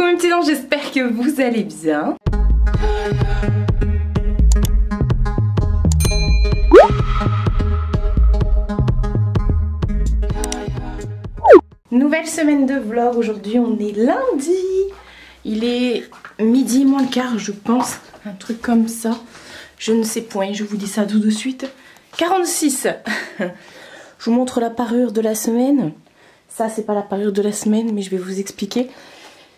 Coucou mes petits anges, j'espère que vous allez bien. Nouvelle semaine de vlog, aujourd'hui on est lundi. Il est midi moins le quart je pense, un truc comme ça. Je ne sais point, je vous dis ça tout de suite. 46. Je vous montre la parure de la semaine. Ça c'est pas la parure de la semaine mais je vais vous expliquer.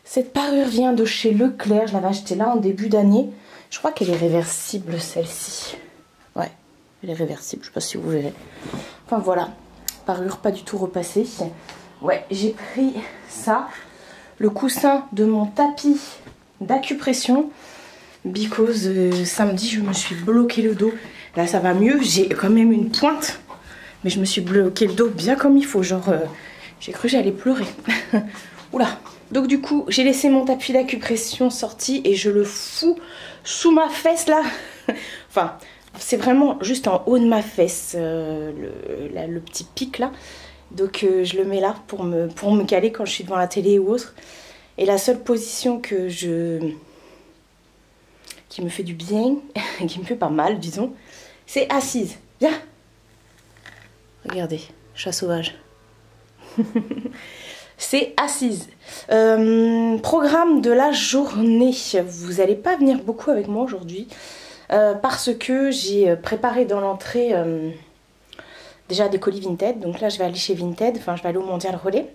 Cette parure vient de chez Leclerc, je l'avais achetée là en début d'année. Je crois qu'elle est réversible celle-ci. Ouais, elle est réversible, je sais pas si vous verrez. Enfin voilà, parure pas du tout repassée. Ouais, j'ai pris ça, le coussin de mon tapis d'acupression. Because samedi je me suis bloqué le dos. Là ça va mieux, j'ai quand même une pointe. Mais je me suis bloqué le dos bien comme il faut, genre j'ai cru que j'allais pleurer. Oula. Donc du coup j'ai laissé mon tapis d'acupression sorti et je le fous sous ma fesse là. Enfin c'est vraiment juste en haut de ma fesse, le petit pic là. Donc je le mets là pour me caler quand je suis devant la télé ou autre. Et la seule position qui me fait du bien, qui me fait pas mal disons, c'est assise. Viens. Regardez, chat sauvage. C'est assise. Programme de la journée. Vous n'allez pas venir beaucoup avec moi aujourd'hui parce que j'ai préparé dans l'entrée déjà des colis Vinted. Donc là je vais aller chez Vinted, enfin je vais aller au Mondial Relais.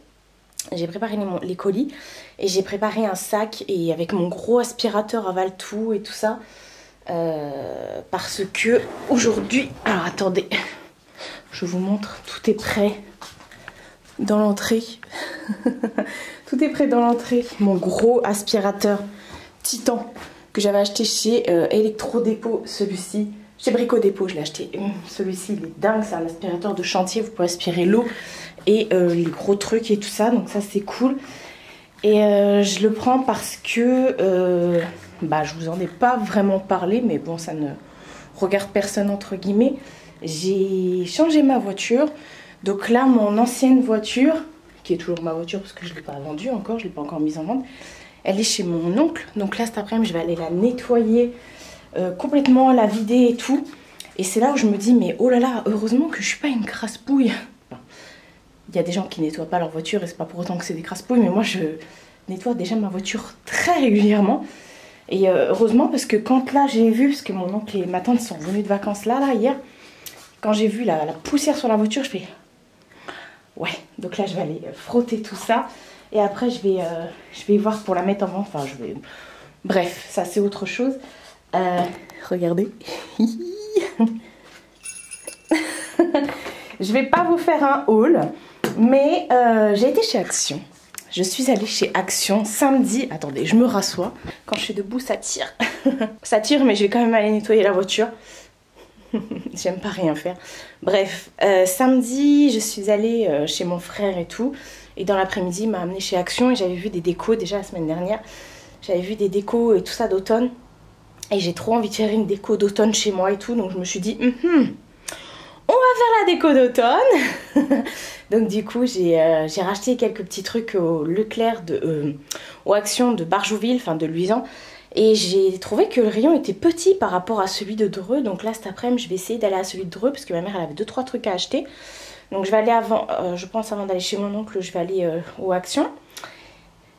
J'ai préparé les colis et j'ai préparé un sac et avec mon gros aspirateur avale tout et tout ça parce que aujourd'hui, alors attendez, je vous montre, tout est prêt dans l'entrée. Tout est prêt dans l'entrée. Mon gros aspirateur Titan que j'avais acheté chez Electro-Dépôt, celui-ci. Chez Brico Dépôt, je l'ai acheté. Celui-ci, il est dingue. C'est un aspirateur de chantier. Vous pouvez aspirer l'eau et les gros trucs et tout ça. Donc ça, c'est cool. Et je le prends parce que je vous en ai pas vraiment parlé. Mais bon, ça ne regarde personne entre guillemets. J'ai changé ma voiture. Donc là, mon ancienne voiture, qui est toujours ma voiture parce que je ne l'ai pas vendue encore, je ne l'ai pas encore mise en vente, elle est chez mon oncle. Donc là, cet après-midi, je vais aller la nettoyer complètement, la vider et tout. Et c'est là où je me dis, mais oh là là, heureusement que je ne suis pas une crasse-pouille. Enfin, il y a des gens qui nettoient pas leur voiture et c'est pas pour autant que c'est des crasse-pouilles, mais moi, je nettoie déjà ma voiture très régulièrement. Et heureusement parce que quand là, j'ai vu, parce que mon oncle et ma tante sont venus de vacances là hier, quand j'ai vu la poussière sur la voiture, je fais... Ouais, donc là je vais aller frotter tout ça et après je vais voir pour la mettre en vente. Enfin je vais... Bref, ça c'est autre chose. Regardez. Je vais pas vous faire un haul, mais j'ai été chez Action. Je suis allée chez Action samedi. Attendez, je me rassois. Quand je suis debout, ça tire. Ça tire, mais je vais quand même aller nettoyer la voiture. J'aime pas rien faire. Bref, samedi je suis allée chez mon frère et tout. Et dans l'après-midi il m'a amené chez Action et j'avais vu des décos déjà la semaine dernière. J'avais vu des décos et tout ça d'automne. Et j'ai trop envie de faire une déco d'automne chez moi et tout. Donc je me suis dit, on va faire la déco d'automne. Donc du coup j'ai racheté quelques petits trucs au Leclerc, aux Action de Barjouville, enfin de Luisan. Et j'ai trouvé que le rayon était petit par rapport à celui de Dreux. Donc là cet après-midi je vais essayer d'aller à celui de Dreux parce que ma mère elle avait 2-3 trucs à acheter. Donc je vais aller avant, je pense avant d'aller chez mon oncle, je vais aller aux Actions.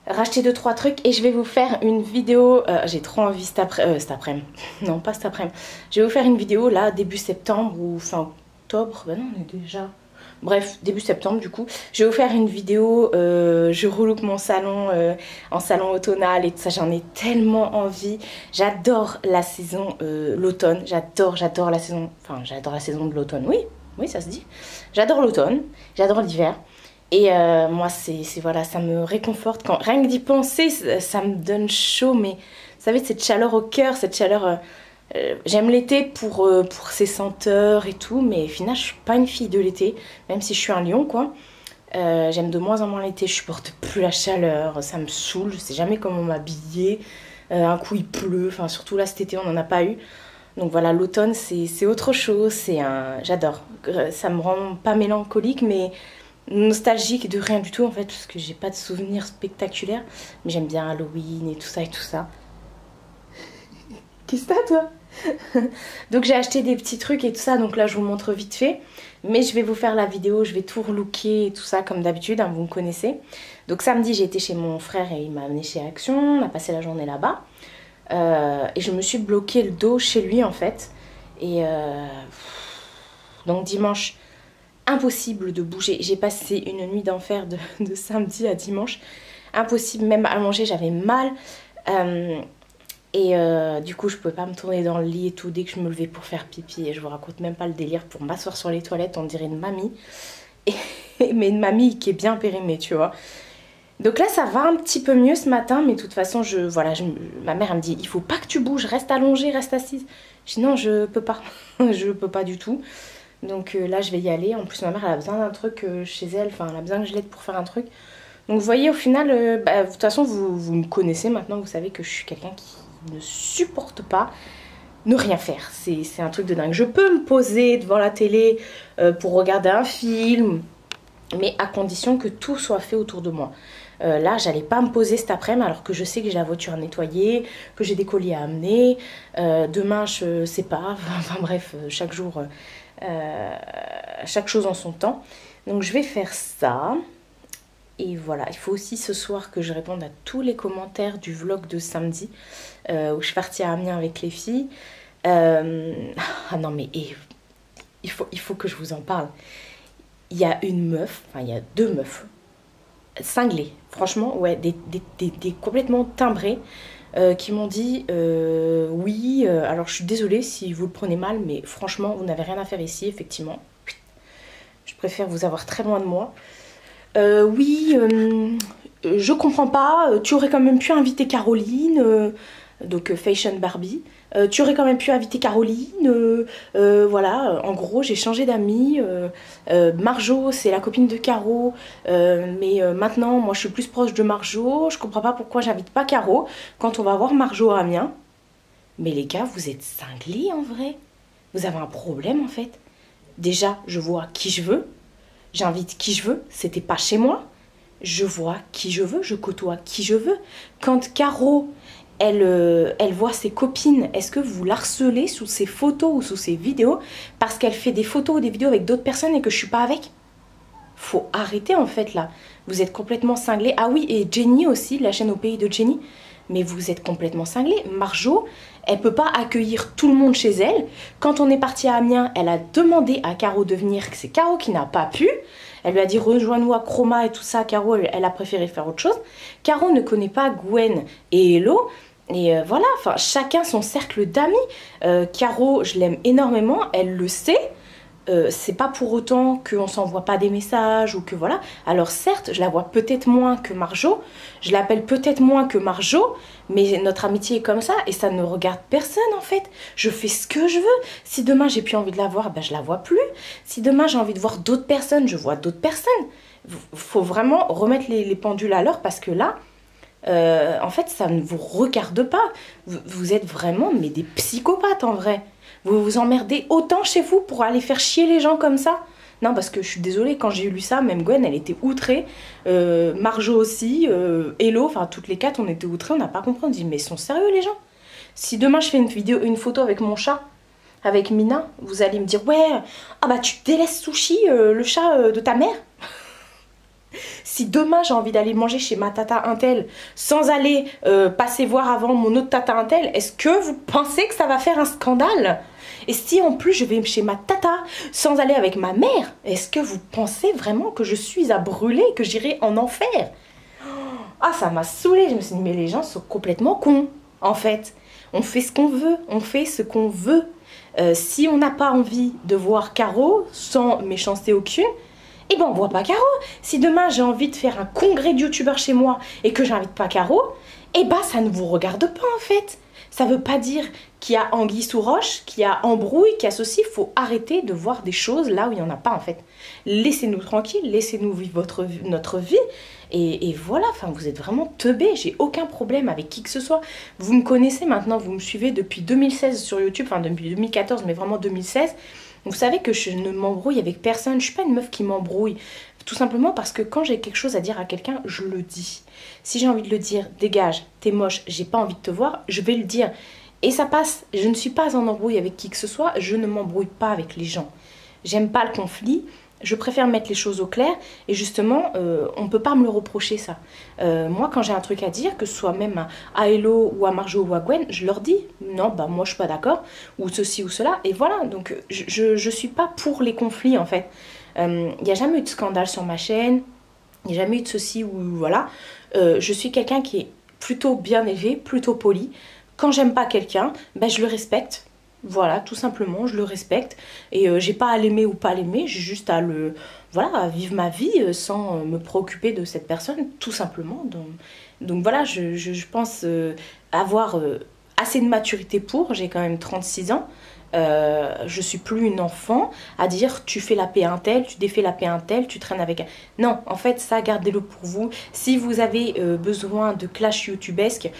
Racheter 2-3 trucs et je vais vous faire une vidéo. J'ai trop envie cet après-midi. Non pas cet après-midi. Je vais vous faire une vidéo là début septembre ou fin octobre. Ben non on est déjà... Bref, début septembre du coup, je vais vous faire une vidéo, je relook mon salon en salon automnal et tout ça, j'en ai tellement envie. J'adore la saison, l'automne, j'adore la saison, enfin j'adore la saison de l'automne, oui ça se dit. J'adore l'automne, j'adore l'hiver et moi c'est voilà, ça me réconforte, quand rien que d'y penser, ça me donne chaud, mais vous savez cette chaleur au cœur, cette chaleur... j'aime l'été pour ses senteurs et tout, mais au final je suis pas une fille de l'été, même si je suis un lion quoi. J'aime de moins en moins l'été, je supporte plus la chaleur, ça me saoule, je sais jamais comment m'habiller, un coup il pleut, enfin surtout là cet été on n'en a pas eu. Donc voilà, l'automne c'est autre chose, j'adore, ça me rend pas mélancolique mais nostalgique de rien du tout en fait, parce que j'ai pas de souvenirs spectaculaires. Mais j'aime bien Halloween et tout ça et tout ça. Qu'est-ce que t'as toi? Donc j'ai acheté des petits trucs et tout ça, donc là je vous montre vite fait. Mais je vais vous faire la vidéo, je vais tout relooker et tout ça comme d'habitude, hein, vous me connaissez. Donc samedi j'ai été chez mon frère et il m'a amené chez Action, on a passé la journée là-bas. Et je me suis bloqué le dos chez lui en fait. Et donc dimanche, impossible de bouger. J'ai passé une nuit d'enfer de samedi à dimanche. Impossible même à manger, j'avais mal. Du coup je pouvais pas me tourner dans le lit et tout dès que je me levais pour faire pipi. Et je vous raconte même pas le délire pour m'asseoir sur les toilettes, on dirait une mamie. Mais une mamie qui est bien périmée, tu vois. Donc là ça va un petit peu mieux ce matin, mais de toute façon ma mère elle me dit il faut pas que tu bouges, reste allongée, reste assise. Je dis non je peux pas, je peux pas du tout. Donc là je vais y aller, en plus ma mère elle a besoin d'un truc chez elle, enfin elle a besoin que je l'aide pour faire un truc. Donc vous voyez au final, de toute façon vous me connaissez maintenant, vous savez que je suis quelqu'un qui ne supporte pas ne rien faire. C'est un truc de dingue. Je peux me poser devant la télé pour regarder un film, mais à condition que tout soit fait autour de moi. Là, j'allais pas me poser cet après-midi alors que je sais que j'ai la voiture à nettoyer, que j'ai des colis à amener. Demain, je sais pas. Enfin bref, chaque jour, chaque chose en son temps. Donc je vais faire ça. Et voilà, il faut aussi ce soir que je réponde à tous les commentaires du vlog de samedi où je suis partie à Amiens avec les filles. Ah non mais il faut que je vous en parle. Il y a une meuf, enfin il y a deux meufs cinglés, franchement, ouais, des complètement timbrés qui m'ont dit oui, alors je suis désolée si vous le prenez mal, mais franchement vous n'avez rien à faire ici, effectivement. Je préfère vous avoir très loin de moi. Oui, je comprends pas, tu aurais quand même pu inviter Caroline, donc Fashion Barbie. Tu aurais quand même pu inviter Caroline, voilà, en gros j'ai changé d'amis, Marjo c'est la copine de Caro, mais maintenant moi je suis plus proche de Marjo, je comprends pas pourquoi j'invite pas Caro quand on va voir Marjo à Amiens. Mais les gars, vous êtes cinglés en vrai, vous avez un problème en fait. Déjà je vois qui je veux, j'invite qui je veux, c'était pas chez moi, je vois qui je veux, je côtoie qui je veux. Quand Caro elle voit ses copines, est-ce que vous l'harcelez sous ses photos ou sous ses vidéos parce qu'elle fait des photos ou des vidéos avec d'autres personnes et que je suis pas avec? Faut arrêter en fait là. Vous êtes complètement cinglés. Ah oui, et Jenny aussi, la chaîne Au Pays de Jenny. Mais vous êtes complètement cinglés. Marjo, elle peut pas accueillir tout le monde chez elle. Quand on est parti à Amiens, elle a demandé à Caro de venir. C'est Caro qui n'a pas pu. Elle lui a dit rejoins-nous à Chroma et tout ça. Caro, elle a préféré faire autre chose. Caro ne connaît pas Gwen et Hello. Et voilà, enfin chacun son cercle d'amis. Caro, je l'aime énormément, elle le sait. C'est pas pour autant qu'on s'envoie pas des messages ou que voilà. Alors certes, je la vois peut-être moins que Marjo, je l'appelle peut-être moins que Marjo, mais notre amitié est comme ça et ça ne regarde personne en fait. Je fais ce que je veux. Si demain j'ai plus envie de la voir, ben je la vois plus. Si demain j'ai envie de voir d'autres personnes, je vois d'autres personnes. Faut vraiment remettre les pendules à l'heure parce que là, en fait ça ne vous regarde pas. Vous êtes vraiment mais des psychopathes en vrai. Vous vous emmerdez autant chez vous pour aller faire chier les gens comme ça? Non, parce que je suis désolée, quand j'ai lu ça, même Gwen, elle était outrée. Marjo aussi, Hello, enfin toutes les quatre, on était outrés, on n'a pas compris. On dit, mais ils sont sérieux les gens? Si demain je fais une photo avec mon chat, avec Mina, vous allez me dire, ouais, ah bah tu délaisses Sushi, le chat de ta mère? Si demain j'ai envie d'aller manger chez ma tata Intel sans aller passer voir avant mon autre tata Intel, est-ce que vous pensez que ça va faire un scandale? Et si en plus je vais chez ma tata sans aller avec ma mère, est-ce que vous pensez vraiment que je suis à brûler, que j'irai en enfer? Ah, ça m'a saoulée, je me suis dit mais les gens sont complètement cons en fait. On fait ce qu'on veut, on fait ce qu'on veut. Si on n'a pas envie de voir Caro, sans méchanceté aucune, et ben on voit pas Caro. Si demain j'ai envie de faire un congrès de youtubeurs chez moi et que j'invite pas Caro, et ben ça ne vous regarde pas en fait. Ça veut pas dire qu'il y a anguille sous roche, qu'il y a embrouille, qu'il y a ceci. Il faut arrêter de voir des choses là où il n'y en a pas en fait. Laissez-nous tranquilles, laissez-nous vivre notre vie. Et voilà, enfin vous êtes vraiment teubés, j'ai aucun problème avec qui que ce soit. Vous me connaissez maintenant, vous me suivez depuis 2016 sur YouTube, enfin depuis 2014 mais vraiment 2016. Vous savez que je ne m'embrouille avec personne, je suis pas une meuf qui m'embrouille. Tout simplement parce que quand j'ai quelque chose à dire à quelqu'un, je le dis. Si j'ai envie de le dire, dégage, t'es moche, j'ai pas envie de te voir, je vais le dire. Et ça passe. Je ne suis pas en embrouille avec qui que ce soit, je ne m'embrouille pas avec les gens. J'aime pas le conflit, je préfère mettre les choses au clair. Et justement, on ne peut pas me le reprocher ça. Moi, quand j'ai un truc à dire, que ce soit même à Hello ou à Marjo ou à Gwen, je leur dis, non, bah moi je suis pas d'accord, ou ceci ou cela. Et voilà, donc je suis pas pour les conflits en fait. Il n'y a jamais eu de scandale sur ma chaîne, il n'y a jamais eu de ceci ou voilà. Je suis quelqu'un qui est plutôt bien élevé, plutôt poli. Quand j'aime pas quelqu'un, ben je le respecte. Voilà, tout simplement, je le respecte. Et j'ai pas à l'aimer ou pas l'aimer, j'ai juste à le, voilà, à vivre ma vie sans me préoccuper de cette personne, tout simplement. Donc voilà, je pense avoir assez de maturité pour, j'ai quand même 36 ans. Je suis plus une enfant à dire tu fais la paix à un tel, tu défais la paix à un tel, tu traînes avec un... Non, en fait ça gardez-le pour vous. Si vous avez besoin de clash youtubesque,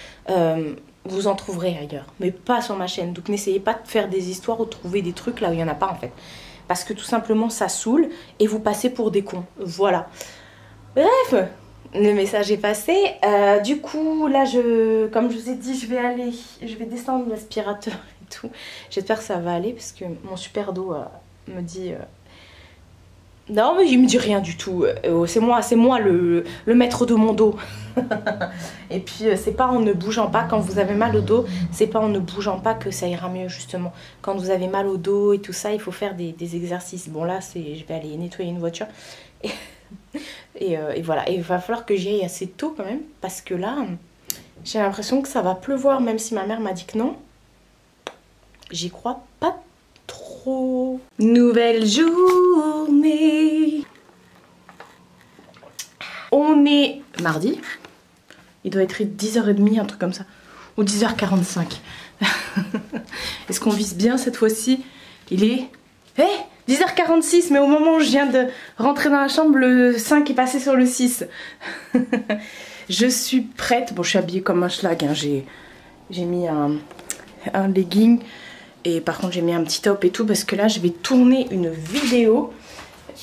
vous en trouverez ailleurs, mais pas sur ma chaîne. Donc n'essayez pas de faire des histoires ou de trouver des trucs là où il n'y en a pas en fait. Parce que tout simplement ça saoule et vous passez pour des cons. Voilà. Bref, le message est passé. Du coup là comme je vous ai dit, je vais descendre l'aspirateur. J'espère que ça va aller parce que mon super dos me dit non mais il me dit rien du tout, c'est moi le maître de mon dos. Et puis c'est pas en ne bougeant pas, quand vous avez mal au dos, c'est pas en ne bougeant pas que ça ira mieux justement. Quand vous avez mal au dos et tout ça, il faut faire des exercices. Bon là je vais aller nettoyer une voiture et voilà, et il va falloir que j'y aille assez tôt quand même parce que là j'ai l'impression que ça va pleuvoir, même si ma mère m'a dit que non. J'y crois pas trop. Nouvelle journée. On est mardi. Il doit être 10h30, un truc comme ça. Ou 10h45. Est-ce qu'on vise bien cette fois-ci? Il est... 10h46, mais au moment où je viens de rentrer dans la chambre, le 5 est passé sur le 6. Je suis prête. Bon, je suis habillée comme un schlag. Hein. J'ai mis un legging. Et par contre j'ai mis un petit top et tout parce que là je vais tourner une vidéo.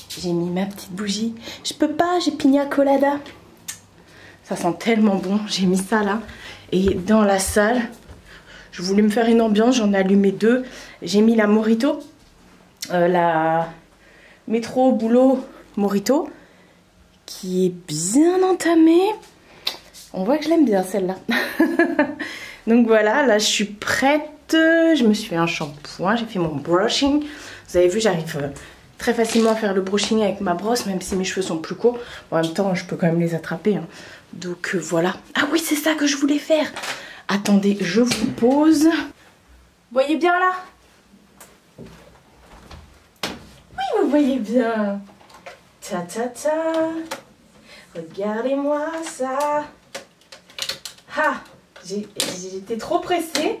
J'ai mis ma petite bougie. Je peux pas, j'ai pina colada. Ça sent tellement bon, j'ai mis ça là. Et dans la salle, je voulais me faire une ambiance, j'en ai allumé 2. J'ai mis la Morito, la métro boulot Morito, qui est bien entamée. On voit que je l'aime bien celle-là. Donc voilà, là je suis prête. Je me suis fait un shampoing, j'ai fait mon brushing. Vous avez vu, j'arrive très facilement à faire le brushing avec ma brosse, même si mes cheveux sont plus courts. En même temps, je peux quand même les attraper. Hein. Donc voilà. Ah oui, c'est ça que je voulais faire. Attendez, je vous pose. Vous voyez bien là? Oui, vous voyez bien. Ta ta ta. Regardez-moi ça. Ah, j'étais trop pressée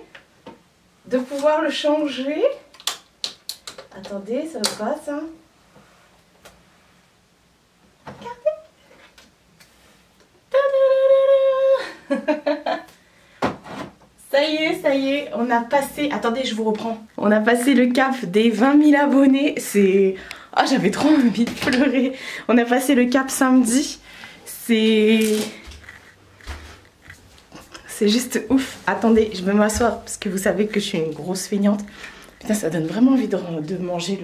de pouvoir le changer. Attendez, ça passe. Hein. Regardez. Ça y est, on a passé... Attendez, je vous reprends. On a passé le cap des 20 000 abonnés. C'est... Ah, j'avais trop envie de pleurer. On a passé le cap samedi. C'est juste ouf. Attendez, je vais m'asseoir parce que vous savez que je suis une grosse feignante. Putain, ça donne vraiment envie de manger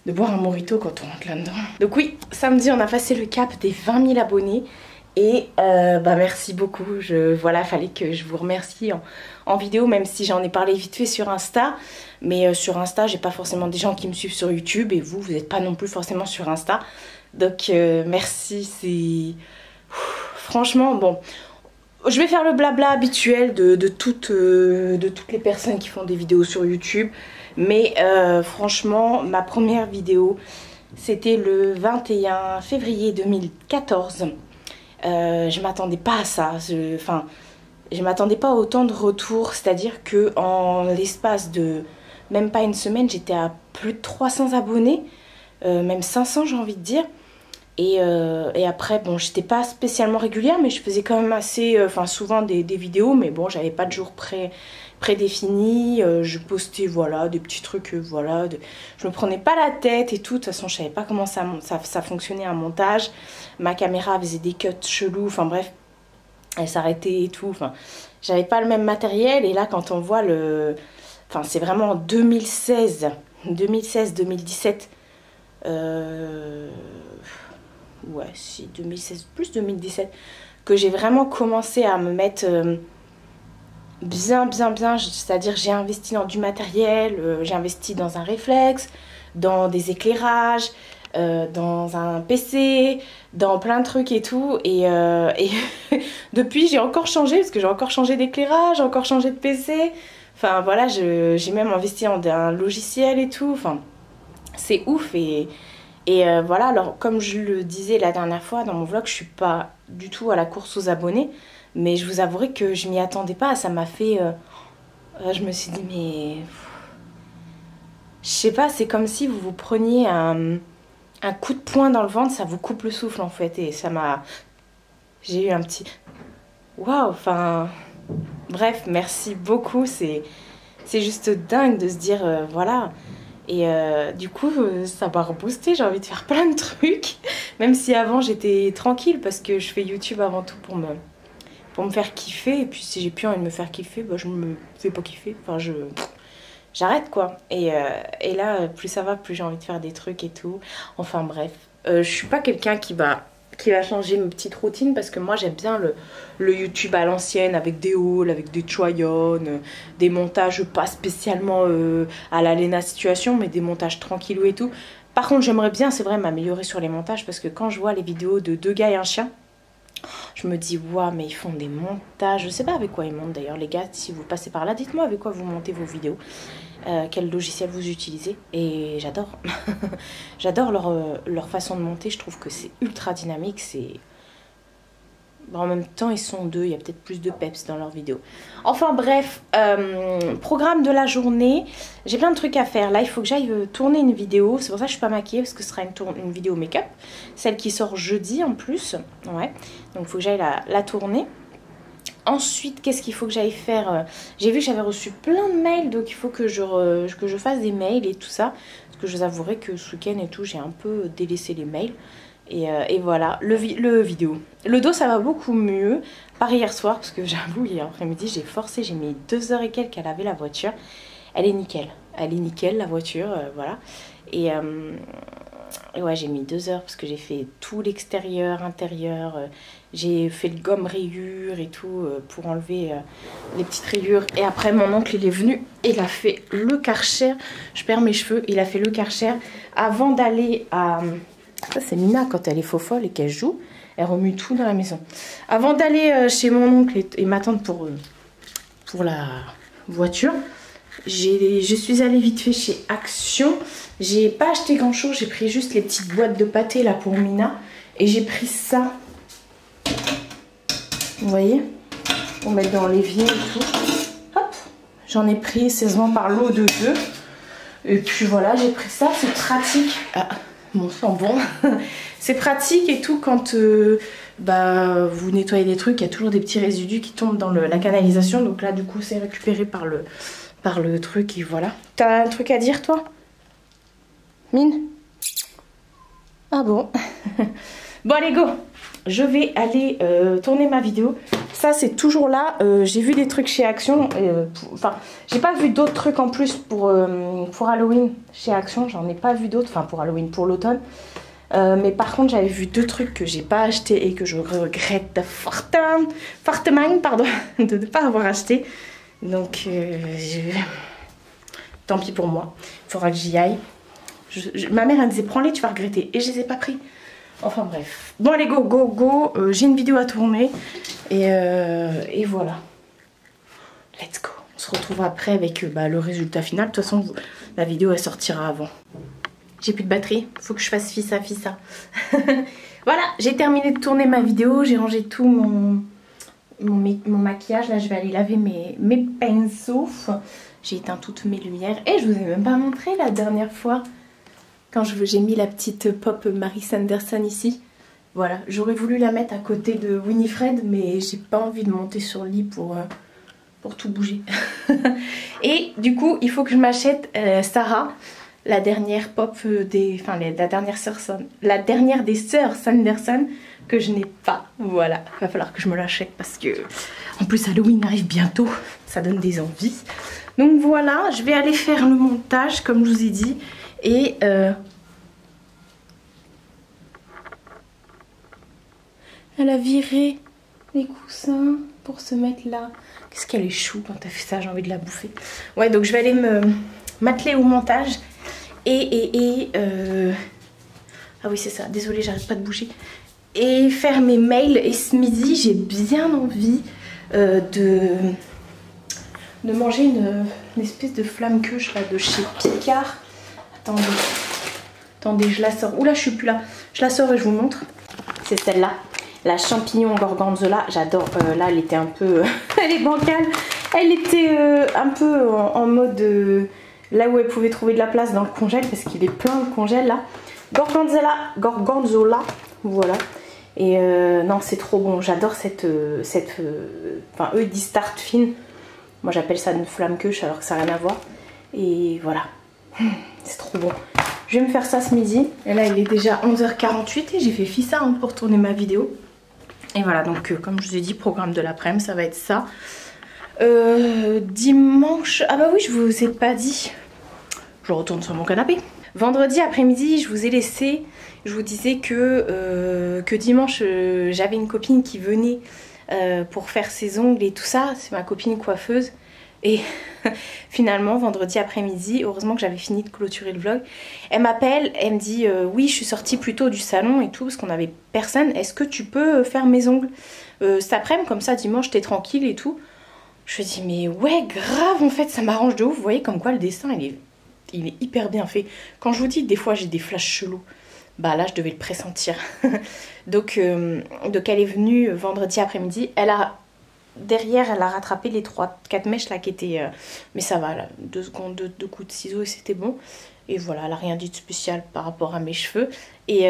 de boire un Morito quand on rentre là-dedans. Donc oui, samedi, on a passé le cap des 20 000 abonnés. Et bah merci beaucoup. Voilà, fallait que je vous remercie en vidéo, même si j'en ai parlé vite fait sur Insta. Mais sur Insta, j'ai pas forcément des gens qui me suivent sur YouTube. Et vous n'êtes pas non plus forcément sur Insta. Donc merci, c'est... Franchement, bon... Je vais faire le blabla habituel de toutes les personnes qui font des vidéos sur YouTube. Mais franchement, ma première vidéo, c'était le 21 février 2014. Je m'attendais pas à ça. Enfin, je m'attendais pas à autant de retours. C'est-à-dire que en l'espace de même pas une semaine, j'étais à plus de 300 abonnés. Même 500, j'ai envie de dire. Et après, bon, j'étais pas spécialement régulière, mais je faisais quand même assez, souvent des vidéos, mais bon, j'avais pas de jour prédéfini. Je postais, voilà, des petits trucs, voilà. Je me prenais pas la tête et tout. De toute façon, je savais pas comment ça fonctionnait un montage. Ma caméra faisait des cuts chelous, enfin bref, elle s'arrêtait et tout. Enfin, j'avais pas le même matériel. Et là, quand on voit le... Enfin, c'est vraiment en 2016, 2017. Ouais, si 2016 plus 2017 que j'ai vraiment commencé à me mettre bien, c'est-à-dire j'ai investi dans du matériel, j'ai investi dans un réflexe, dans des éclairages, dans un PC, dans plein de trucs et tout, et depuis j'ai encore changé, parce que j'ai encore changé d'éclairage, j'ai encore changé de PC, enfin voilà, j'ai même investi dans un logiciel et tout, enfin c'est ouf. Et voilà, alors comme je le disais la dernière fois dans mon vlog, je suis pas du tout à la course aux abonnés, mais je vous avouerai que je m'y attendais pas, ça m'a fait... je me suis dit, mais... Je sais pas, c'est comme si vous vous preniez un coup de poing dans le ventre, ça vous coupe le souffle en fait, et ça m'a... J'ai eu un petit... Waouh, enfin... Bref, merci beaucoup, c'est juste dingue de se dire, voilà... Et du coup, ça m'a reboosté, j'ai envie de faire plein de trucs. Même si avant, j'étais tranquille parce que je fais YouTube avant tout pour me faire kiffer. Et puis si j'ai plus envie de me faire kiffer, bah, je me fais pas kiffer. Enfin, j'arrête quoi. Et là, plus ça va, plus j'ai envie de faire des trucs et tout. Enfin bref, je suis pas quelqu'un qui va changer mes petites routines parce que moi j'aime bien le YouTube à l'ancienne avec des hauls, avec des try-on, des montages pas spécialement à la Lena Situation, mais des montages tranquillou et tout. Par contre j'aimerais bien, c'est vrai, m'améliorer sur les montages parce que quand je vois les vidéos de 2 gars et un chien, je me dis waouh, mais ils font des montages, je sais pas avec quoi ils montent d'ailleurs les gars, si vous passez par là, dites-moi avec quoi vous montez vos vidéos. Quel logiciel vous utilisez, et j'adore j'adore leur façon de monter, je trouve que c'est ultra dynamique, c'est... Bon, en même temps ils sont deux, il y a peut-être plus de peps dans leurs vidéos. Enfin bref, programme de la journée, j'ai plein de trucs à faire. Là il faut que j'aille tourner une vidéo, c'est pour ça que je suis pas maquillée, parce que ce sera une vidéo make-up, celle qui sort jeudi en plus, ouais, donc il faut que j'aille la tourner. Ensuite, qu'est-ce qu'il faut que j'aille faire? J'ai vu que j'avais reçu plein de mails, donc il faut que je fasse des mails et tout ça. Parce que je vous avouerai que ce week-end et tout, j'ai un peu délaissé les mails. Et voilà, le vidéo. Le dos, ça va beaucoup mieux. Par hier soir, parce que j'avoue, hier après-midi, j'ai forcé, j'ai mis 2 heures et quelques à laver la voiture. Elle est nickel. Elle est nickel, la voiture, voilà. Et ouais, j'ai mis 2 heures parce que j'ai fait tout l'extérieur, intérieur. J'ai fait le gomme rayures et tout pour enlever les petites rayures. Et après, mon oncle, il est venu et il a fait le Karcher. Je perds mes cheveux. Il a fait le Karcher avant d'aller à... Ça, c'est Mina quand elle est faux folle et qu'elle joue. Elle remue tout dans la maison. Avant d'aller chez mon oncle et ma tante pour la voiture, je suis allée vite fait chez Action. J'ai pas acheté grand chose, j'ai pris juste les petites boîtes de pâté là pour Mina. Et j'ai pris ça, vous voyez, pour mettre dans l'évier et tout. Hop, j'en ai pris 16 par lot de 2. Et puis voilà, j'ai pris ça, c'est pratique. Ah, mon sang bon. C'est pratique et tout quand bah, vous nettoyez des trucs, il y a toujours des petits résidus qui tombent dans la canalisation. Donc là, du coup, c'est récupéré par le truc et voilà. T'as un truc à dire, toi, Mine? Ah bon. Bon, allez, go. Je vais aller tourner ma vidéo. Ça, c'est toujours là. J'ai vu des trucs chez Action. Enfin, j'ai pas vu d'autres trucs en plus pour Halloween chez Action. J'en ai pas vu d'autres. Enfin, pour Halloween, pour l'automne. Mais par contre, j'avais vu 2 trucs que j'ai pas acheté et que je regrette fortement, pardon, de ne pas avoir acheté. Donc, tant pis pour moi. Il faudra que j'y aille. Ma mère, elle me disait, prends-les, tu vas regretter. Et je les ai pas pris. Enfin bref. Bon, allez, go, go, go. J'ai une vidéo à tourner. Et voilà. Let's go. On se retrouve après avec le résultat final. De toute façon, la vidéo, elle sortira avant. J'ai plus de batterie. Faut que je fasse fissa. Voilà, j'ai terminé de tourner ma vidéo. J'ai rangé tout mon maquillage. Là, je vais aller laver mes pinceaux. J'ai éteint toutes mes lumières. Et je vous ai même pas montré la dernière fois. Quand j'ai mis la petite pop Mary Sanderson ici. Voilà, j'aurais voulu la mettre à côté de Winifred, mais j'ai pas envie de monter sur le lit pour tout bouger. Et du coup, il faut que je m'achète Sarah, la dernière pop la dernière des sœurs Sanderson que je n'ai pas. Voilà, il va falloir que je me l'achète parce que en plus Halloween arrive bientôt, ça donne des envies. Donc voilà, je vais aller faire le montage comme je vous ai dit et elle a viré les coussins pour se mettre là. Qu'est-ce qu'elle est chou quand t'as fait ça, j'ai envie de la bouffer. Ouais, donc je vais aller m'atteler au montage ah oui c'est ça, désolée j'arrête pas de bouger. Et faire mes mails. Et ce midi j'ai bien envie de manger une espèce de flamme queuche là de chez Picard. Attendez, je la sors. Oula, je suis plus là. Je la sors et je vous montre. C'est celle-là. La champignon gorgonzola, j'adore. Là, elle était un peu... elle est bancale. Elle était un peu en mode... là où elle pouvait trouver de la place dans le congèle, parce qu'il est plein le congèle là. Gorgonzola. Voilà. Et non, c'est trop bon. J'adore cette... enfin, eux, ils disent tarte fine. Moi, j'appelle ça une flamme queuche, alors que ça n'a rien à voir. Et voilà. C'est trop bon. Je vais me faire ça ce midi. Et là, il est déjà 11h48 et j'ai fait fi ça hein, pour tourner ma vidéo. Et voilà, donc comme je vous ai dit, programme de l'après-midi, ça va être ça. Dimanche... Ah bah oui, je vous ai pas dit. Je retourne sur mon canapé. Vendredi après-midi, je vous ai laissé... Je vous disais que dimanche, j'avais une copine qui venait pour faire ses ongles et tout ça. C'est ma copine coiffeuse. Et finalement, vendredi après-midi, heureusement que j'avais fini de clôturer le vlog, elle m'appelle, elle me dit oui, je suis sortie plus tôt du salon et tout, parce qu'on avait personne. Est-ce que tu peux faire mes ongles cet après-midi, comme ça, dimanche, t'es tranquille et tout. Je me dis mais ouais, grave, en fait, ça m'arrange de ouf. Vous voyez comme quoi le dessin, il est hyper bien fait. Quand je vous dis, des fois, j'ai des flashs chelous. Bah là, je devais le pressentir. donc elle est venue vendredi après-midi. Derrière, elle a rattrapé les 3-4 mèches là qui étaient... mais ça va, là, 2 secondes, 2 coups de ciseaux et c'était bon. Et voilà, elle n'a rien dit de spécial par rapport à mes cheveux. Et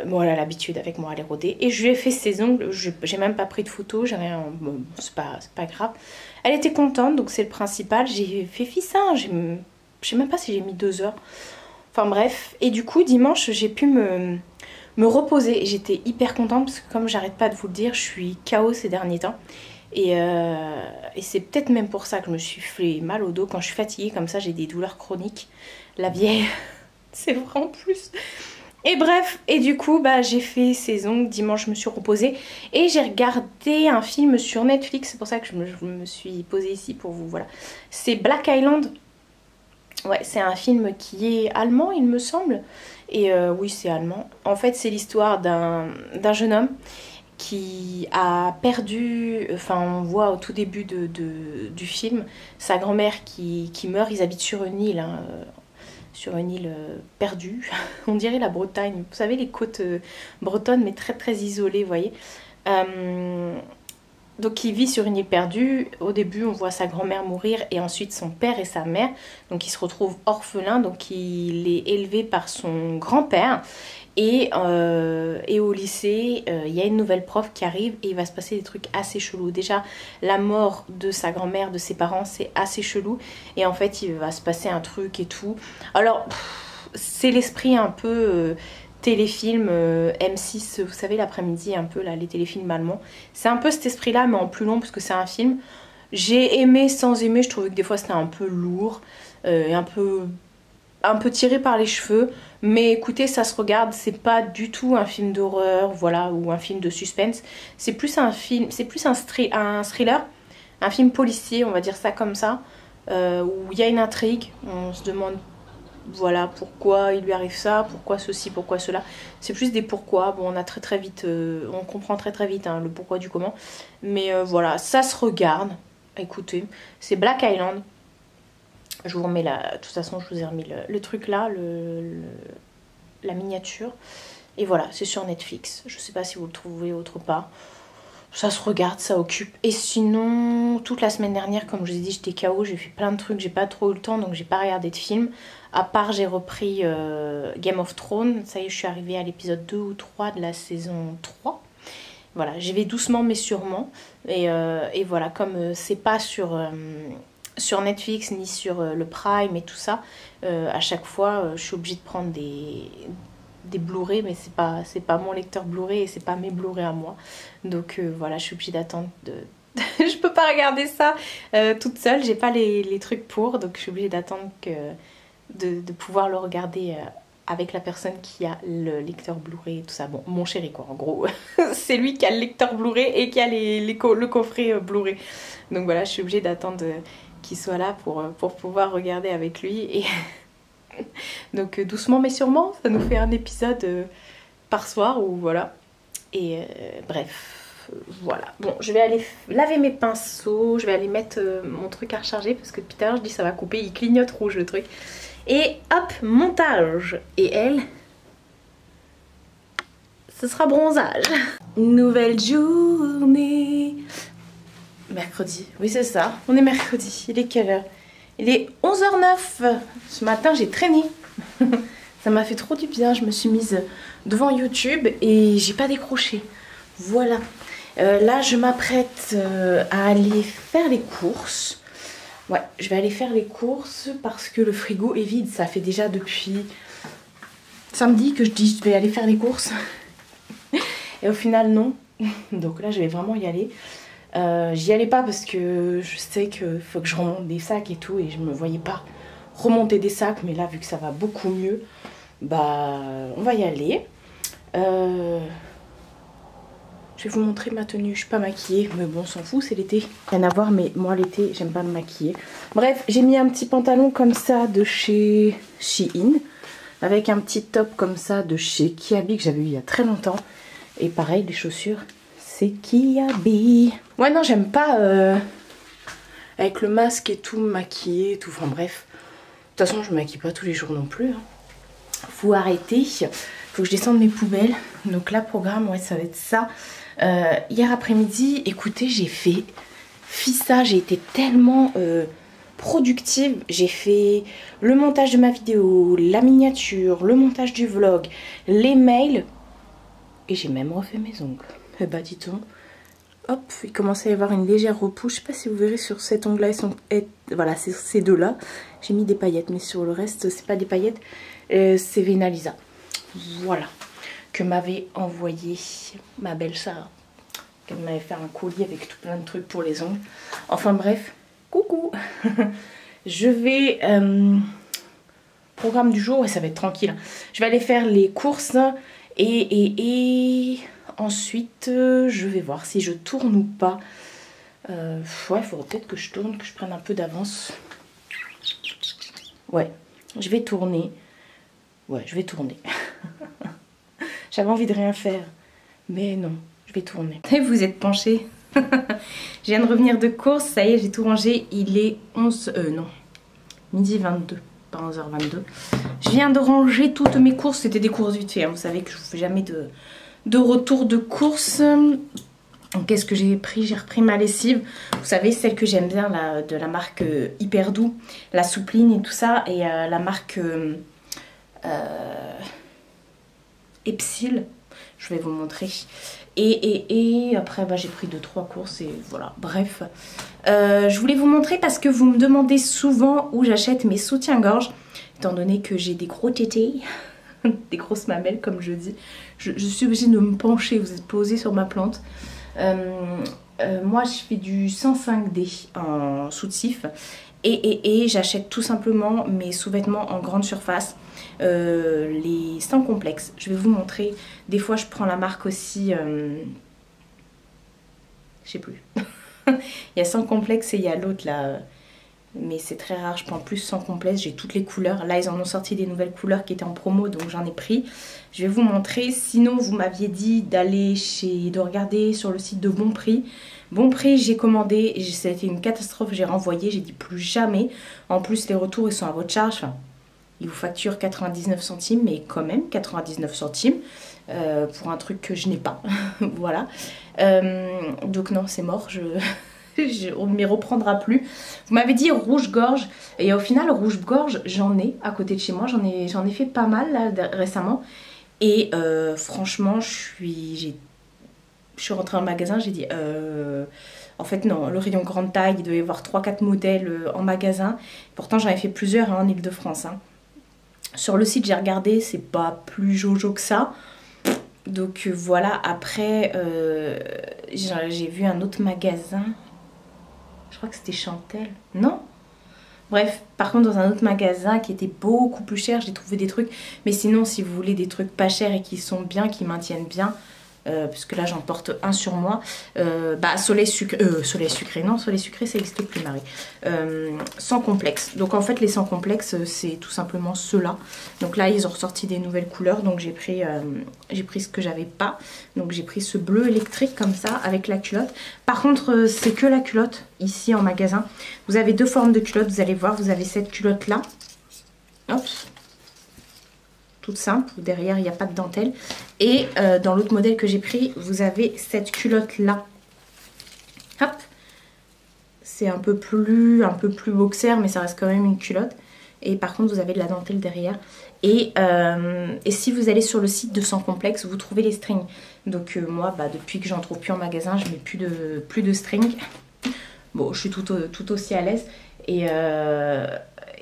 bon, elle a l'habitude avec moi à les rôder. Et je lui ai fait ses ongles, j'ai même pas pris de photos, j'ai rien... Bon, c'est pas grave. Elle était contente, donc c'est le principal. J'ai fait fi ça, je sais même pas si j'ai mis 2 heures. Enfin bref, et du coup, dimanche, j'ai pu me reposer. J'étais hyper contente parce que comme j'arrête pas de vous le dire, je suis KO ces derniers temps. Et c'est peut-être même pour ça que je me suis fait mal au dos. Quand je suis fatiguée comme ça, j'ai des douleurs chroniques. La vieille, c'est vrai en plus. Et bref, et du coup, bah, j'ai fait ces ongles. Dimanche, je me suis reposée. Et j'ai regardé un film sur Netflix. C'est pour ça que je me suis posée ici pour vous. Voilà. C'est Black Island. Ouais, c'est un film qui est allemand, il me semble. Et oui, c'est allemand. En fait, c'est l'histoire d'un jeune homme qui a perdu... Enfin, on voit au tout début du film sa grand-mère qui meurt. Ils habitent sur une île, hein, sur une île perdue. On dirait la Bretagne. Vous savez, les côtes bretonnes, mais très très isolées, vous voyez. Donc il vit sur une île perdue. Au début on voit sa grand-mère mourir et ensuite son père et sa mère. Donc il se retrouve orphelin, donc il est élevé par son grand-père. Et au lycée, il y a une nouvelle prof qui arrive et il va se passer des trucs assez chelous. Déjà la mort de sa grand-mère, de ses parents, c'est assez chelou. Et en fait il va se passer un truc et tout. Alors c'est l'esprit un peu... téléfilm M6, vous savez l'après-midi un peu là, les téléfilms allemands. C'est un peu cet esprit là mais en plus long parce que c'est un film. J'ai aimé sans aimer, je trouvais que des fois c'était un peu lourd, un peu tiré par les cheveux. Mais écoutez, ça se regarde, c'est pas du tout un film d'horreur, voilà, ou un film de suspense. C'est plus un film, c'est plus un thriller, un film policier, on va dire ça comme ça, où il y a une intrigue, on se demande voilà pourquoi il lui arrive ça, pourquoi ceci, pourquoi cela. C'est plus des pourquoi. Bon, on a très vite, on comprend très vite hein, le pourquoi du comment. Mais voilà, ça se regarde. Écoutez, c'est Black Island. Je vous remets de toute façon, je vous ai remis le truc là, la miniature. Et voilà, c'est sur Netflix. Je sais pas si vous le trouvez autre part. Ça se regarde, ça occupe. Et sinon, toute la semaine dernière, comme je vous ai dit, j'étais KO, j'ai fait plein de trucs, j'ai pas trop eu le temps, donc j'ai pas regardé de film. À part, j'ai repris Game of Thrones. Ça y est, je suis arrivée à l'épisode 2 ou 3 de la saison 3. Voilà, j'y vais doucement mais sûrement. Et voilà, comme c'est pas sur Netflix ni sur le Prime et tout ça, à chaque fois, je suis obligée de prendre des Blu-ray, mais c'est pas mon lecteur Blu-ray et c'est pas mes Blu-ray à moi. Donc voilà, je suis obligée d'attendre je peux pas regarder ça toute seule, j'ai pas les trucs pour, donc je suis obligée d'attendre de pouvoir le regarder avec la personne qui a le lecteur Blu-ray et tout ça. Bon, mon chéri quoi, en gros. C'est lui qui a le lecteur Blu-ray et qui a le coffret Blu-ray. Donc voilà, je suis obligée d'attendre qu'il soit là pour pouvoir regarder avec lui. Et donc doucement mais sûrement, ça nous fait un épisode par soir ou voilà. Et bref, voilà. Bon, je vais aller laver mes pinceaux, je vais aller mettre mon truc à recharger parce que depuis tout à l'heure je dis ça va couper, il clignote rouge le truc. Et hop, montage. Et elle, ce sera bronzage. Nouvelle journée. Mercredi, oui c'est ça, on est mercredi. Il est quelle heure? Il est 11h09. Ce matin j'ai traîné. Ça m'a fait trop du bien, je me suis mise devant YouTube et j'ai pas décroché. Voilà. Là je m'apprête à aller faire les courses. Ouais, je vais aller faire les courses parce que le frigo est vide. Ça fait déjà depuis samedi que je dis je vais aller faire les courses. Et au final non. Donc là je vais vraiment y aller. J'y allais pas parce que je sais qu'il faut que je remonte des sacs et tout. Et je me voyais pas remonter des sacs. Mais là vu que ça va beaucoup mieux, bah on va y aller. Je vais vous montrer ma tenue, je suis pas maquillée, mais bon on s'en fout, c'est l'été. Rien à voir, mais moi l'été j'aime pas me maquiller. Bref, j'ai mis un petit pantalon comme ça de chez Shein, avec un petit top comme ça de chez Kiabi que j'avais eu il y a très longtemps. Et pareil, les chaussures, c'est Kiabi. Ouais non, j'aime pas avec le masque et tout, me maquiller et tout, enfin bref. De toute façon je me maquille pas tous les jours non plus. Hein. Faut arrêter, faut que je descende mes poubelles. Donc là, programme, ouais ça va être ça. Hier après-midi, écoutez, j'ai fait Fissa, j'ai été tellement productive. J'ai fait le montage de ma vidéo, la miniature, le montage du vlog, les mails et j'ai même refait mes ongles. Et bah dit-on, hop, il commence à y avoir une légère repousse. Je sais pas si vous verrez sur cet ongle là, voilà, c'est ces deux là. J'ai mis des paillettes, mais sur le reste, c'est pas des paillettes, c'est Vénalisa. Voilà. Que m'avait envoyé ma belle-sœur. Qu'elle m'avait fait un colis avec tout plein de trucs pour les ongles. Enfin bref, coucou. Je vais... programme du jour, ouais, ça va être tranquille. Je vais aller faire les courses et ensuite je vais voir si je tourne ou pas. Ouais, il faudrait peut-être que je tourne, que je prenne un peu d'avance. Ouais, je vais tourner. Ouais, je vais tourner. J'avais envie de rien faire, mais non, je vais tourner. Et vous êtes penchés. Je viens de revenir de course, ça y est, j'ai tout rangé. Il est 12h22, pas 11h22. Je viens de ranger toutes mes courses, c'était des courses vite fait. Hein. Vous savez que je ne fais jamais de retour de course. Qu'est-ce que j'ai pris? J'ai repris ma lessive. Vous savez, celle que j'aime bien, de la marque Hyperdoux, la soupline et tout ça. Et la marque... Epsil, je vais vous montrer. Et après bah, j'ai pris 2-3 courses et voilà, bref. Je voulais vous montrer parce que vous me demandez souvent où j'achète mes soutiens-gorge. Étant donné que j'ai des gros tétés, des grosses mamelles comme je dis. Je suis obligée de me pencher, vous êtes posé sur ma plante. Moi je fais du 105D en soutif. Et j'achète tout simplement mes sous-vêtements en grande surface. Les sans complexe, je vais vous montrer. Des fois je prends la marque aussi, je sais plus. Il y a sans complexe et il y a l'autre là, mais c'est très rare, je prends plus sans complexe, j'ai toutes les couleurs. Là ils en ont sorti des nouvelles couleurs qui étaient en promo, donc j'en ai pris. Je vais vous montrer. Sinon vous m'aviez dit de regarder sur le site de Bon Prix. Bon Prix, j'ai commandé, c'était une catastrophe, j'ai renvoyé, j'ai dit plus jamais. En plus les retours ils sont à votre charge, enfin, Ils vous facturent 99 centimes, mais quand même 99 centimes pour un truc que je n'ai pas. Voilà. Donc non, c'est mort, on ne m'y reprendra plus. Vous m'avez dit rouge-gorge, et au final, rouge-gorge, j'en ai à côté de chez moi. J'en ai fait pas mal là, récemment. Et franchement, je suis rentrée en magasin, j'ai dit... En fait non, le rayon grande taille, il devait y avoir 3-4 modèles en magasin. Pourtant j'en ai fait plusieurs en Ile-de-France. Hein. Sur le site j'ai regardé, c'est pas plus jojo que ça. Donc voilà, après j'ai vu un autre magasin. Je crois que c'était Chantel. Non? Bref, par contre dans un autre magasin qui était beaucoup plus cher, j'ai trouvé des trucs. Mais sinon si vous voulez des trucs pas chers et qui sont bien, qui maintiennent bien... parce que là j'en porte un sur moi, soleil sucré, non, soleil sucré ça n'existe plus Marie, sans complexe. Donc en fait les sans complexe c'est tout simplement ceux-là. Donc là ils ont ressorti des nouvelles couleurs, donc j'ai pris ce que j'avais pas. Donc j'ai pris ce bleu électrique comme ça avec la culotte. Par contre c'est que la culotte ici en magasin. Vous avez deux formes de culottes, vous allez voir, vous avez cette culotte là, hop, toute simple, derrière il n'y a pas de dentelle. Et dans l'autre modèle que j'ai pris, vous avez cette culotte là. Hop, c'est un peu plus boxer, mais ça reste quand même une culotte. Et par contre vous avez de la dentelle derrière. Et si vous allez sur le site de Sans Complexe, vous trouvez les strings. Donc moi depuis que j'en trouve plus en magasin, je mets plus de strings. Bon, je suis tout aussi à l'aise.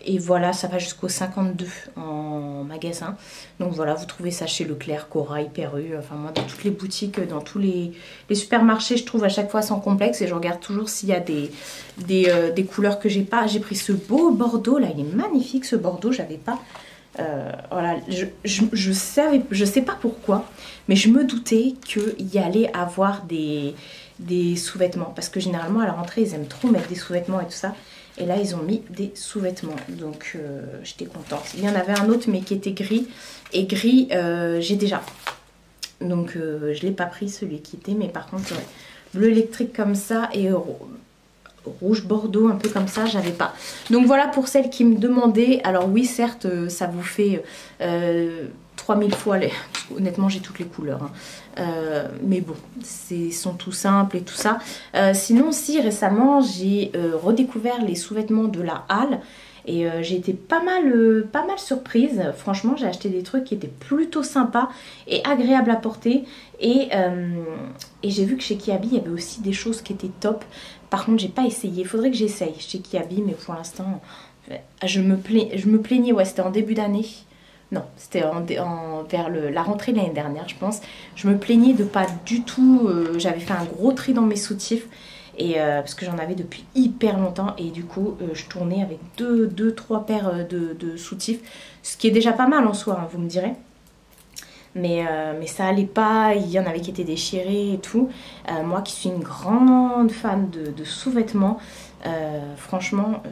Et voilà, ça va jusqu'au 52 en magasin. Donc voilà, vous trouvez ça chez Leclerc, Corail, Perru. Enfin moi, dans toutes les boutiques, dans tous les supermarchés, je trouve à chaque fois Sans Complexe. Et je regarde toujours s'il y a des couleurs que j'ai pas. J'ai pris ce beau bordeaux là, il est magnifique ce bordeaux, j'avais pas. Voilà, je sais pas pourquoi, mais je me doutais qu'il y allait avoir des sous-vêtements. Parce que généralement à la rentrée, ils aiment trop mettre des sous-vêtements et tout ça. Et là, ils ont mis des sous-vêtements. Donc, j'étais contente. Il y en avait un autre, mais qui était gris. Et gris, j'ai déjà. Donc, je ne l'ai pas pris, celui qui était. Mais par contre, bleu électrique comme ça et rouge bordeaux, un peu comme ça, j'avais pas. Donc, voilà pour celles qui me demandaient. Alors, oui, certes, ça vous fait 3000 fois les... Honnêtement, j'ai toutes les couleurs. Hein. Mais bon, sont tout simples et tout ça. Sinon, si récemment, j'ai redécouvert les sous-vêtements de la Halle. Et j'ai été pas mal surprise. Franchement, j'ai acheté des trucs qui étaient plutôt sympas et agréables à porter. Et j'ai vu que chez Kiabi, il y avait aussi des choses qui étaient top. Par contre, j'ai pas essayé. Il faudrait que j'essaye chez Kiabi, mais pour l'instant, je me plaignais. Ouais, c'était en début d'année. Non, c'était vers la rentrée de l'année dernière, je pense. Je me plaignais de pas du tout... j'avais fait un gros tri dans mes soutifs. Et, parce que j'en avais depuis hyper longtemps. Et du coup, je tournais avec 2-3 paires de soutifs. Ce qui est déjà pas mal en soi, hein, vous me direz. Mais ça allait pas. Il y en avait qui étaient déchirés et tout. Moi qui suis une grande fan de sous-vêtements, franchement...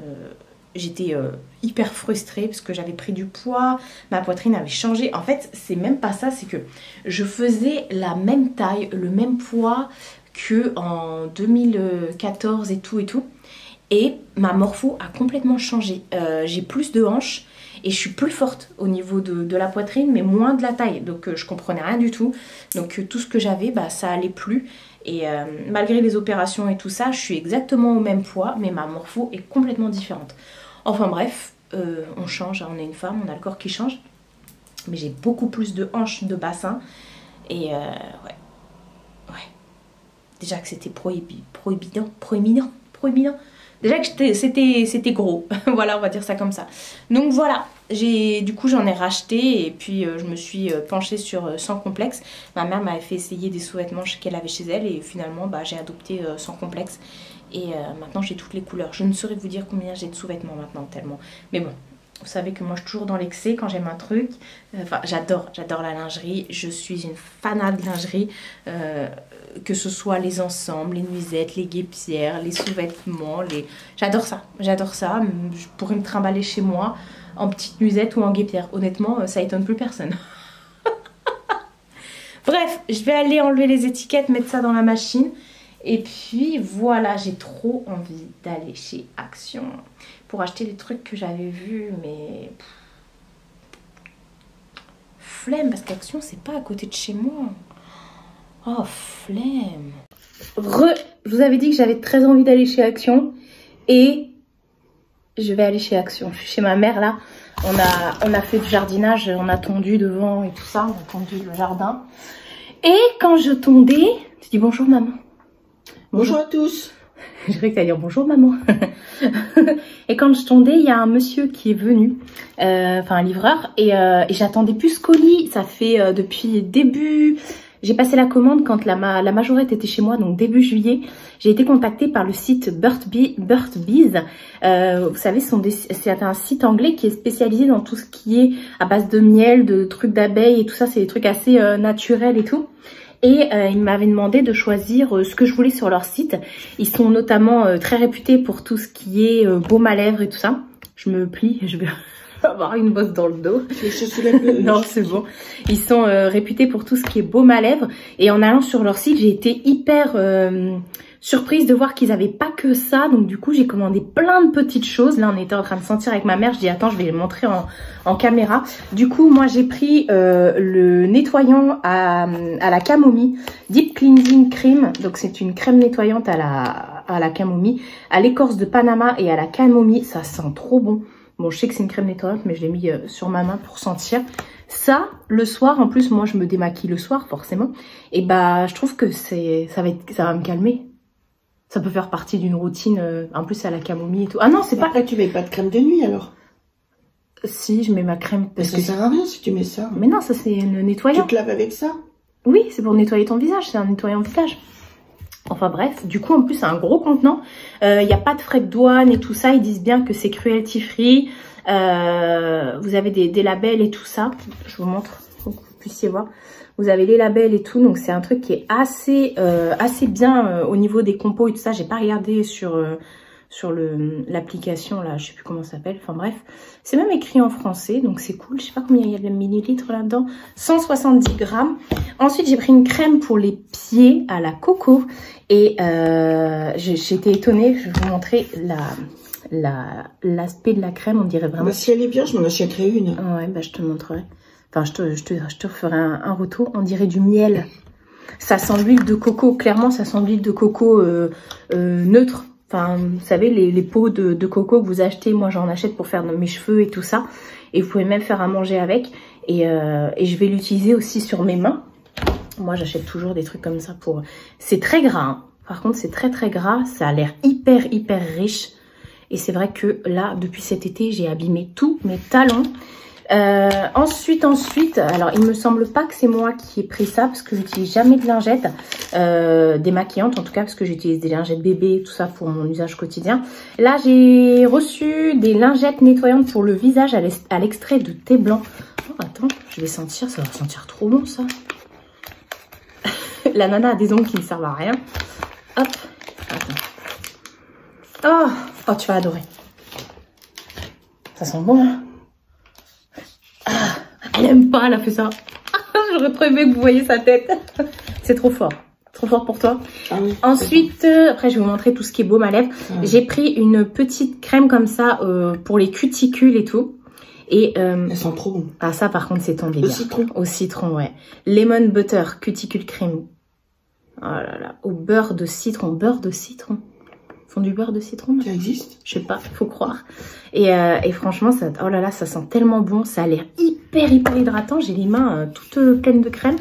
j'étais hyper frustrée parce que j'avais pris du poids, ma poitrine avait changé. En fait, c'est même pas ça, c'est que je faisais la même taille, le même poids que en 2014 et tout. Et ma morpho a complètement changé. J'ai plus de hanches et je suis plus forte au niveau de la poitrine, mais moins de la taille. Donc je comprenais rien du tout. Donc tout ce que j'avais, ça allait plus. Et malgré les opérations et tout ça, je suis exactement au même poids, mais ma morpho est complètement différente. Enfin bref, on change, on est une femme, on a le corps qui change. Mais j'ai beaucoup plus de hanches, de bassin. Et ouais. Déjà que c'était proéminent. Déjà que c'était gros. Voilà, on va dire ça comme ça. Donc voilà, du coup j'en ai racheté et puis je me suis penchée sur Sans Complexe. Ma mère m'avait fait essayer des sous-vêtements qu'elle avait chez elle et finalement j'ai adopté Sans Complexe. Et maintenant j'ai toutes les couleurs. Je ne saurais vous dire combien j'ai de sous-vêtements maintenant tellement. Mais bon, vous savez que moi je suis toujours dans l'excès quand j'aime un truc. Enfin j'adore la lingerie. Je suis une fanat de lingerie. Que ce soit les ensembles, les nuisettes, les guêpières, les sous-vêtements. J'adore ça. Je pourrais me trimballer chez moi en petite nuisette ou en guêpière. Honnêtement, ça étonne plus personne. Bref, je vais aller enlever les étiquettes, mettre ça dans la machine. Et puis voilà, j'ai trop envie d'aller chez Action pour acheter les trucs que j'avais vus, mais flemme parce qu'Action, c'est pas à côté de chez moi. Oh, flemme. Je vous avais dit que j'avais très envie d'aller chez Action. Et je vais aller chez Action. Je suis chez ma mère là. On a fait du jardinage, on a tondu devant et tout ça. On a tondu le jardin. Et quand je tondais, tu dis bonjour maman. Bonjour à tous. Je dirais que t'allais dire bonjour maman. Et quand je tondais, il y a un monsieur qui est venu, enfin un livreur, et j'attendais plus ce colis. Ça fait depuis début... J'ai passé la commande quand la majorette était chez moi, donc début juillet. J'ai été contactée par le site Burtbees. Vous savez, c'est un site anglais qui est spécialisé dans tout ce qui est à base de miel, de trucs d'abeilles et tout ça. C'est des trucs assez naturels et tout. Et ils m'avaient demandé de choisir ce que je voulais sur leur site. Ils sont notamment très réputés pour tout ce qui est baume à lèvres et tout ça. Je me plie, je vais... avoir une bosse dans le dos. Non, c'est bon. Ils sont réputés pour tout ce qui est baume à lèvres. Et en allant sur leur site, j'ai été hyper surprise de voir qu'ils n'avaient pas que ça. Donc du coup, j'ai commandé plein de petites choses. Là, on était en train de sentir avec ma mère. Je dis, attends, je vais les montrer en caméra. Du coup, moi, j'ai pris le nettoyant à la camomille. Deep Cleansing Cream. Donc c'est une crème nettoyante à la camomille, à l'écorce de Panama et à la camomille. Ça sent trop bon. Bon, je sais que c'est une crème nettoyante, mais je l'ai mis sur ma main pour sentir. Ça, le soir, en plus, moi, je me démaquille le soir, forcément. Et bah, je trouve que ça va me calmer. Ça peut faire partie d'une routine, en plus, à la camomille et tout. Ah non, c'est pas... Après, tu mets pas de crème de nuit, alors? Si, je mets ma crème parce ça que... sert à rien si tu mets ça. Mais non, ça, c'est une nettoyant. Tu te laves avec ça? Oui, c'est pour nettoyer ton visage. C'est un nettoyant visage. Enfin bref, du coup en plus c'est un gros contenant, il n'y a pas de frais de douane et tout ça, ils disent bien que c'est cruelty free, vous avez des labels et tout ça, je vous montre pour que vous puissiez voir, vous avez les labels et tout, donc c'est un truc qui est assez bien au niveau des compos et tout ça, j'ai pas regardé sur l'application là, je sais plus comment ça s'appelle, enfin bref, c'est même écrit en français, donc c'est cool, je sais pas combien il y a de millilitres là-dedans, 170 grammes. Ensuite j'ai pris une crème pour les pieds à la coco, et j'ai été étonnée, je vais vous montrer l'aspect de la crème, on dirait vraiment... Bah, si elle est bien, je m'en achèterai une. Ouais, bah je te montrerai, enfin je te referai un retour, on dirait du miel, ça sent l'huile de coco, clairement ça sent l'huile de coco neutre. Enfin, vous savez, les pots de coco que vous achetez, moi j'en achète pour faire mes cheveux et tout ça. Et vous pouvez même faire à manger avec. Et je vais l'utiliser aussi sur mes mains. Moi j'achète toujours des trucs comme ça pour... C'est très gras, hein. Par contre c'est très gras. Ça a l'air hyper riche. Et c'est vrai que là, depuis cet été, j'ai abîmé tous mes talons. Ensuite, alors il me semble pas que c'est moi qui ai pris ça parce que j'utilise jamais de lingettes démaquillantes, en tout cas parce que j'utilise des lingettes bébé, tout ça pour mon usage quotidien. Là j'ai reçu des lingettes nettoyantes pour le visage à l'extrait de thé blanc. Oh, attends, je vais sentir, ça va sentir trop bon ça. La nana a des ongles qui ne servent à rien. Hop, attends. Oh, tu vas adorer. Ça sent bon, hein? Elle aime pas, elle a fait ça. J'aurais trop aimé que vous voyez sa tête. C'est trop fort. Trop fort pour toi. Ah oui, ensuite, après je vais vous montrer tout ce qui est baume à lèvres. J'ai pris une petite crème comme ça pour les cuticules et tout. Et elles sont trop bon. Ah ça par contre c'est ton délire. Au citron. Au citron, ouais. Lemon butter, cuticule cream. Oh là là. Au beurre de citron. Beurre de citron. Ils font du beurre de citron là. Ça existe? Je sais pas, faut croire. Et franchement, ça, oh là là, ça sent tellement bon. Ça a l'air hyper hydratant. J'ai les mains toutes pleines de crème.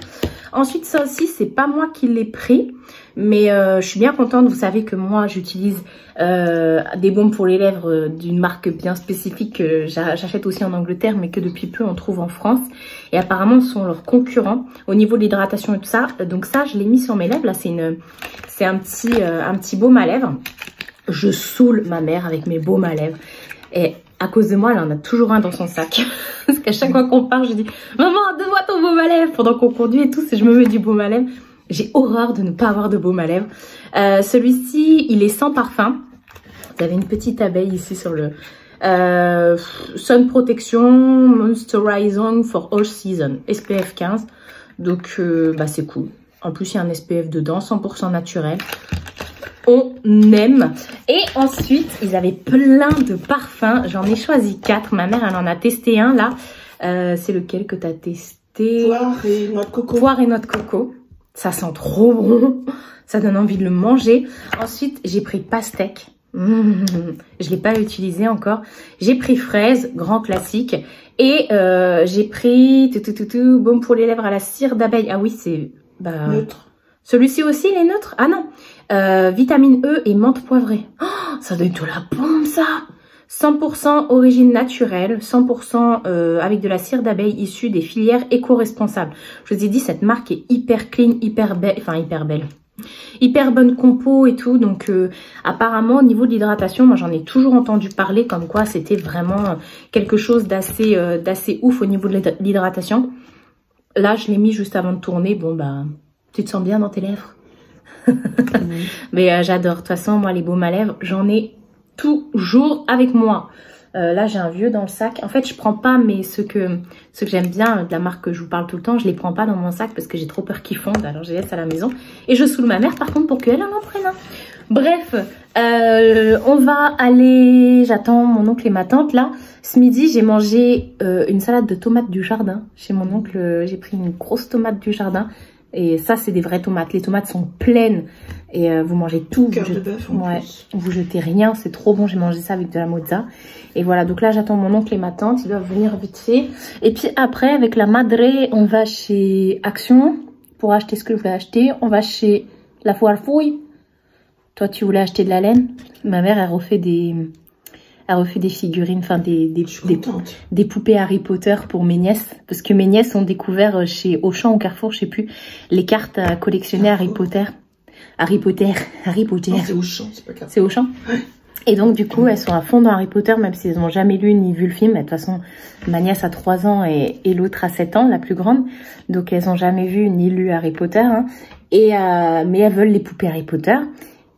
Ensuite, ça aussi, c'est pas moi qui l'ai pris. Mais je suis bien contente. Vous savez que moi, j'utilise des baumes pour les lèvres d'une marque bien spécifique que j'achète aussi en Angleterre, mais que depuis peu, on trouve en France. Et apparemment, ce sont leurs concurrents au niveau de l'hydratation et tout ça. Donc ça, je l'ai mis sur mes lèvres. Là, c'est un petit baume à lèvres. Je saoule ma mère avec mes baumes à lèvres. Et à cause de moi, elle en a toujours un dans son sac. Parce qu'à chaque fois qu'on part, je dis « Maman, donne-moi ton baume à lèvres !» Pendant qu'on conduit et tout, je me mets du baume à lèvres. J'ai horreur de ne pas avoir de baume à lèvres. Celui-ci, il est sans parfum. Vous avez une petite abeille ici sur le... Sun Protection Moisturizing for All Season. SPF 15. Donc, bah, c'est cool. En plus, il y a un SPF dedans, 100% naturel. On aime. Et ensuite, ils avaient plein de parfums. J'en ai choisi 4. Ma mère, elle en a testé un là. C'est lequel que tu as testé? rajouté poire et noix de coco. Poire et noix de coco. Ça sent trop bon. Ça donne envie de le manger. Ensuite, j'ai pris pastèque. Je ne l'ai pas utilisé encore. J'ai pris fraise, grand classique. Et j'ai pris baume pour les lèvres à la cire d'abeille. Ah oui, c'est... Neutre. Celui-ci aussi, il est neutre? Ah non. Vitamine E et menthe poivrée. Oh, ça doit être de la bombe, ça. 100% origine naturelle, 100% avec de la cire d'abeille issue des filières éco-responsables. Je vous ai dit, cette marque est hyper clean, hyper belle, enfin hyper belle. Hyper bonne compo et tout. Donc apparemment, au niveau de l'hydratation, moi j'en ai toujours entendu parler comme quoi c'était vraiment quelque chose d'assez ouf au niveau de l'hydratation. Là, je l'ai mis juste avant de tourner. Bon, bah, tu te sens bien dans tes lèvres. Mais j'adore. De toute façon, moi, les baumes à lèvres, j'en ai toujours avec moi. Là, j'ai un vieux dans le sac. En fait, je prends pas, mais ceux que j'aime bien, de la marque que je vous parle tout le temps, je les prends pas dans mon sac parce que j'ai trop peur qu'ils fondent. Alors, je les laisse à la maison. Et je saoule ma mère, par contre, pour qu'elle en prenne un. Bref, on va aller... J'attends mon oncle et ma tante, là. Ce midi, j'ai mangé une salade de tomates du jardin. Chez mon oncle, j'ai pris une grosse tomate du jardin. Et ça, c'est des vraies tomates. Les tomates sont pleines. Et vous mangez tout. Cœur de bœuf en plus. Vous jetez rien. C'est trop bon. J'ai mangé ça avec de la mozza. Et voilà. Donc là, j'attends mon oncle et ma tante. Ils doivent venir vite fait. Et puis après, avec la madre, on va chez Action pour acheter ce que je voulais acheter. On va chez La Foire Fouille. Toi, tu voulais acheter de la laine. Ma mère, elle refait des figurines, enfin des poupées Harry Potter pour mes nièces. Parce que mes nièces ont découvert chez Auchan ou Carrefour, je sais plus, les cartes à collectionner Harry Potter. Harry Potter. Non, c'est Auchan, c'est pas Carrefour. C'est Auchan. Ouais. Et donc du coup, elles sont à fond dans Harry Potter, même si elles n'ont jamais lu ni vu le film. De toute façon, ma nièce a 3 ans et l'autre a 7 ans, la plus grande. Donc elles n'ont jamais vu ni lu Harry Potter. Hein. Mais elles veulent les poupées Harry Potter.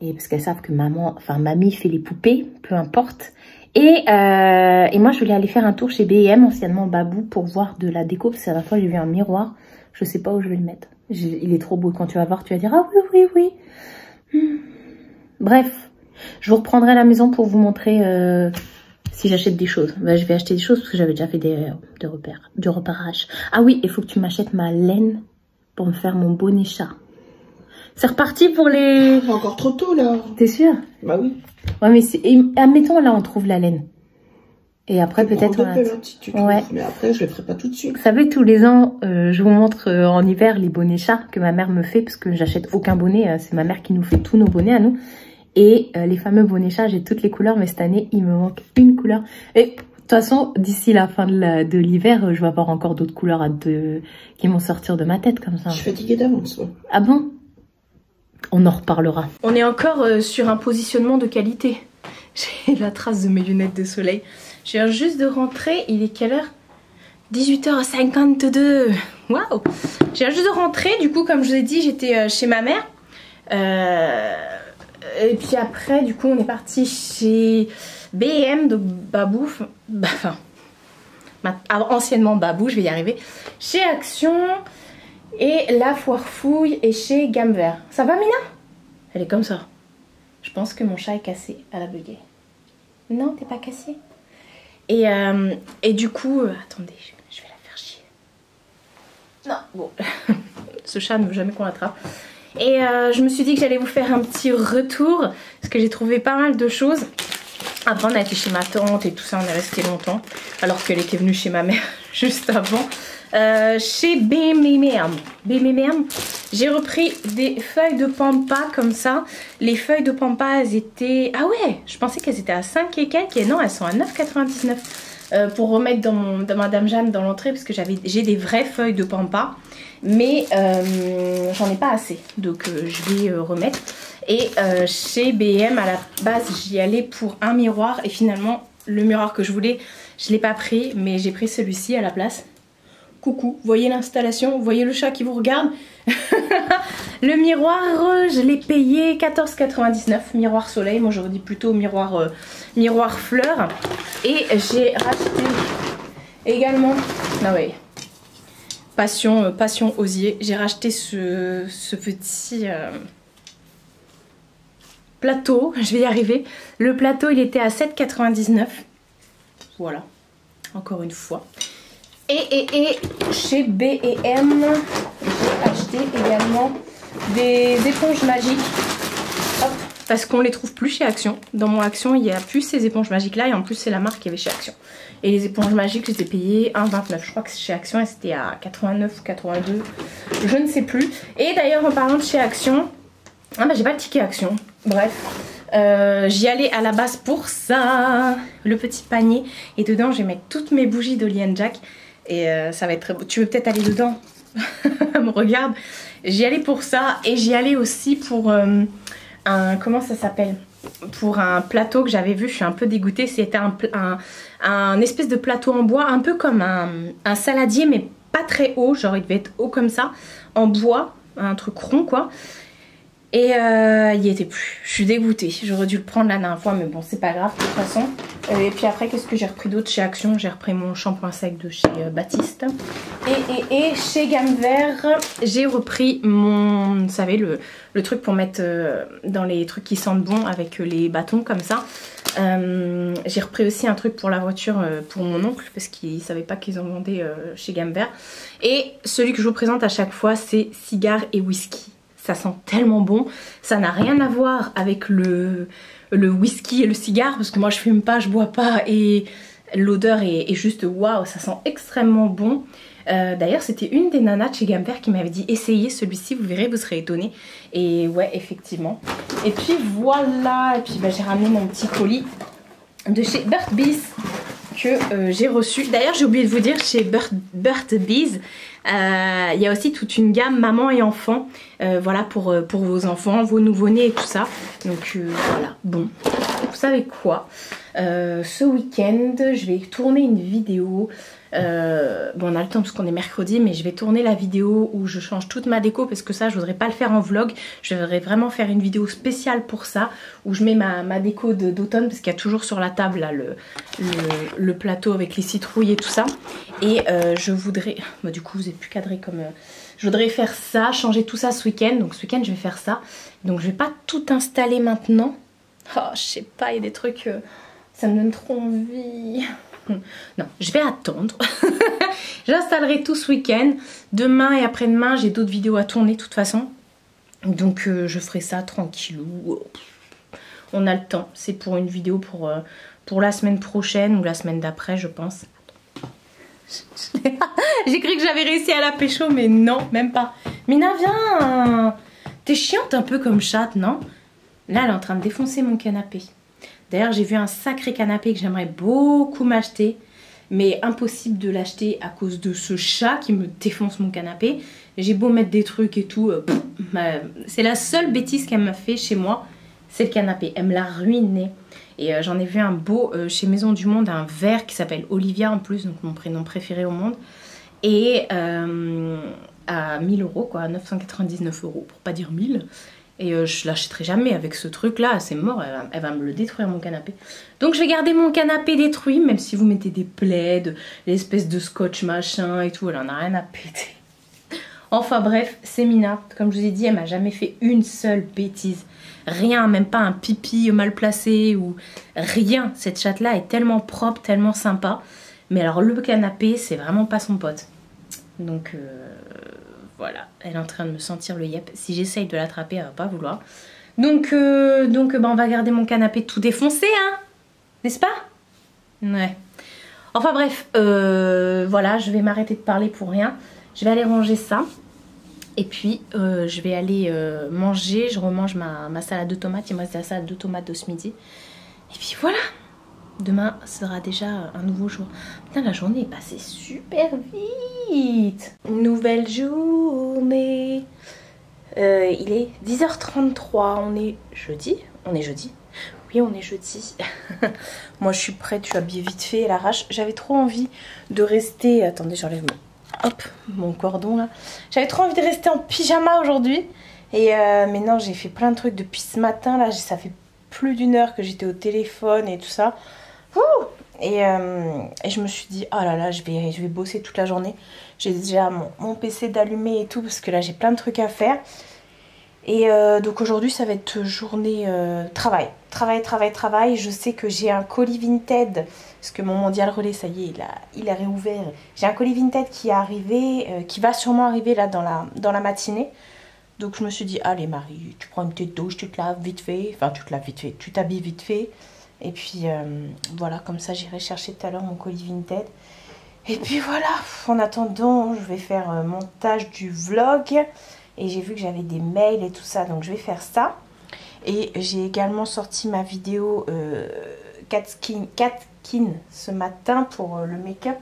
Et parce qu'elles savent que mamie fait les poupées, peu importe. Et moi, je voulais aller faire un tour chez B&M, anciennement Babou, pour voir de la déco. Parce que la dernière fois, j'ai vu un miroir. Je sais pas où je vais le mettre. Il est trop beau. Quand tu vas voir, tu vas dire « Ah oui. » Bref, je vous reprendrai à la maison pour vous montrer si j'achète des choses. Bah, je vais acheter des choses parce que j'avais déjà fait du repérage. Ah oui, il faut que tu m'achètes ma laine pour me faire mon bonnet chat. C'est reparti pour les... C'est encore trop tôt, là. T'es sûre? Bah oui. Ouais, mais admettons, là, on trouve la laine. Et après, peut-être... Si tu trouves. Ouais. Mais après, je le ferai pas tout de suite. Vous savez, tous les ans, je vous montre en hiver les bonnets chats que ma mère me fait. Parce que j'achète aucun bonnet. C'est ma mère qui nous fait tous nos bonnets à nous. Et les fameux bonnets chats, j'ai toutes les couleurs. Mais cette année, il me manque une couleur. Et de toute façon, d'ici la fin de l'hiver, je vais avoir encore d'autres couleurs qui vont sortir de ma tête comme ça. Je suis fatiguée d'avance. Ouais. Ah bon? On en reparlera. On est encore sur un positionnement de qualité. J'ai la trace de mes lunettes de soleil. Je viens juste de rentrer. Il est quelle heure? 18h52. Waouh! Je viens juste de rentrer. Du coup, comme je vous ai dit, j'étais chez ma mère. Et puis après, du coup, on est parti chez B&M, donc Babou. Enfin, anciennement Babou, je vais y arriver. Chez Action. Et La Foire Fouille est chez Gamme Vert. Ça va, Mina? Elle est comme ça. Je pense que mon chat est cassé. Elle a bugué. Non, t'es pas cassé. Et du coup... attendez, je vais la faire chier. Non, bon. Ce chat ne veut jamais qu'on l'attrape. Et je me suis dit que j'allais vous faire un petit retour. Parce que j'ai trouvé pas mal de choses. Après, on a été chez ma tante et tout ça. On est resté longtemps. Alors qu'elle était venue chez ma mère juste avant. Chez B&M, j'ai repris des feuilles de pampa comme ça. Les feuilles de pampa, elles étaient... Ah ouais, je pensais qu'elles étaient à 5 et quelques. Et non, elles sont à 9,99 pour remettre dans Madame Jeanne dans l'entrée. Parce que j'ai des vraies feuilles de pampa. Mais j'en ai pas assez. Donc je vais remettre. Et chez B&M, à la base, j'y allais pour un miroir. Et finalement, le miroir que je voulais, je l'ai pas pris. Mais j'ai pris celui-ci à la place. Coucou, voyez l'installation, voyez le chat qui vous regarde. Le miroir, je l'ai payé 14,99. Miroir soleil, moi j'aurais dit plutôt miroir fleur. Et j'ai racheté également, ah ouais, passion osier. J'ai racheté ce petit plateau, je vais y arriver. Le plateau il était à 7,99. Voilà, encore une fois. Et chez B&M, j'ai acheté également des éponges magiques. Hop, parce qu'on les trouve plus chez Action. Dans mon Action, il n'y a plus ces éponges magiques là. Et en plus, c'est la marque qui avait chez Action. Et les éponges magiques, je les ai payées 1,29. Je crois que chez Action, c'était à 89 ou 82. Je ne sais plus. Et d'ailleurs, en parlant de chez Action, ah bah j'ai pas le ticket Action. Bref. J'y allais à la base pour ça. Le petit panier. Et dedans, je vais mettre toutes mes bougies d'Oli & Jack. Et ça va être très beau. Tu veux peut-être aller dedans? Me regarde. J'y allais pour ça. Et j'y allais aussi pour un... Comment ça s'appelle? Pour un plateau que j'avais vu. Je suis un peu dégoûtée. C'était un espèce de plateau en bois. Un peu comme un saladier. Mais pas très haut. Genre il devait être haut comme ça. En bois. Un truc rond quoi. Et il n'y était plus. Je suis dégoûtée. J'aurais dû le prendre la dernière fois, mais bon, c'est pas grave de toute façon. Et puis après, qu'est-ce que j'ai repris d'autre chez Action? J'ai repris mon shampoing sec de chez Baptiste. Et chez Gamme Vert, j'ai repris mon, vous savez, le truc pour mettre dans les trucs qui sentent bon avec les bâtons comme ça. J'ai repris aussi un truc pour la voiture pour mon oncle parce qu'il savait pas qu'ils en vendaient chez Gamme Vert. Et celui que je vous présente à chaque fois, c'est cigare et whisky. Ça sent tellement bon. Ça n'a rien à voir avec le whisky et le cigare parce que moi je fume pas, je bois pas et l'odeur est juste waouh, ça sent extrêmement bon. D'ailleurs c'était une des nanas de chez Gamme Vert qui m'avait dit essayez celui-ci, vous verrez, vous serez étonnés. Et ouais, effectivement. Et puis voilà, et puis bah, j'ai ramené mon petit colis de chez Burt's Bees que j'ai reçu. D'ailleurs j'ai oublié de vous dire, chez Burt's Bees il y a aussi toute une gamme maman et enfant, voilà pour vos enfants, vos nouveau-nés et tout ça. Donc voilà, bon, vous savez quoi, ce week-end je vais tourner une vidéo. Bon on a le temps parce qu'on est mercredi, mais je vais tourner la vidéo où je change toute ma déco parce que ça je voudrais pas le faire en vlog. Je voudrais vraiment faire une vidéo spéciale pour ça où je mets ma déco d'automne parce qu'il y a toujours sur la table là le plateau avec les citrouilles et tout ça. Et je voudrais, bah, du coup vous êtes plus cadré comme je voudrais faire ça, changer tout ça ce week-end. Donc ce week-end je vais faire ça. Donc je vais pas tout installer maintenant. Oh je sais pas, il y a des trucs ça me donne trop envie. Non, je vais attendre. J'installerai tout ce week-end. Demain et après-demain, j'ai d'autres vidéos à tourner de toute façon. Donc je ferai ça tranquillou. On a le temps. C'est pour une vidéo pour la semaine prochaine ou la semaine d'après, je pense. J'ai cru que j'avais réussi à la pécho, mais non, même pas. Mina, viens. T'es chiante un peu comme chatte, non? Là, elle est en train de défoncer mon canapé. D'ailleurs, j'ai vu un sacré canapé que j'aimerais beaucoup m'acheter. Mais impossible de l'acheter à cause de ce chat qui me défonce mon canapé. J'ai beau mettre des trucs et tout. C'est la seule bêtise qu'elle m'a fait chez moi. C'est le canapé. Elle me l'a ruiné. Et j'en ai vu un beau chez Maison du Monde. Un vert qui s'appelle Olivia en plus. Donc mon prénom préféré au monde. Et à 1000 € quoi. 999 € pour pas dire 1000. Et je l'achèterai jamais avec ce truc là, c'est mort, elle va me le détruire mon canapé. Donc je vais garder mon canapé détruit, même si vous mettez des plaids, l'espèce de scotch machin et tout, elle en a rien à péter. Enfin bref, c'est Mina, comme je vous ai dit, elle m'a jamais fait une seule bêtise. Rien, même pas un pipi mal placé ou rien. Cette chatte là est tellement propre, tellement sympa. Mais alors le canapé, c'est vraiment pas son pote. Donc... voilà, elle est en train de me sentir le yep. Si j'essaye de l'attraper, elle va pas vouloir. Donc bah, on va garder mon canapé tout défoncé, hein. N'est-ce pas? Ouais. Enfin bref, voilà, je vais m'arrêter de parler pour rien. Je vais aller ranger ça. Et puis, je vais aller manger. Je remange ma salade de tomates. Il me reste la salade de tomates de ce midi. Et puis voilà. Demain sera déjà un nouveau jour. Putain, la journée est passée super vite. Nouvelle journée. Il est 10h33. On est jeudi? On est jeudi? Oui, on est jeudi. Moi, je suis prête. Je suis habillée vite fait à l'arrache. J'avais trop envie de rester... Attendez, j'enlève mon cordon là. J'avais trop envie de rester en pyjama aujourd'hui. Mais non, j'ai fait plein de trucs depuis ce matin. Là, ça fait plus d'1 heure que j'étais au téléphone et tout ça. Et je me suis dit, oh là là, je vais bosser toute la journée. J'ai déjà mon PC d'allumé et tout, parce que là j'ai plein de trucs à faire. Et donc aujourd'hui ça va être journée travail. Je sais que j'ai un colis Vinted, parce que mon mondial relais, ça y est, il a réouvert. J'ai un colis Vinted qui est arrivé, qui va sûrement arriver là dans la matinée. Donc je me suis dit, allez Marie, tu prends une petite douche, tu te laves vite fait. Enfin tu te laves vite fait, tu t'habilles vite fait. Et puis voilà, comme ça j'irai chercher tout à l'heure mon colis Vinted. Et puis voilà, en attendant, je vais faire montage du vlog. Et j'ai vu que j'avais des mails et tout ça, donc je vais faire ça. Et j'ai également sorti ma vidéo Katkin ce matin pour le make-up,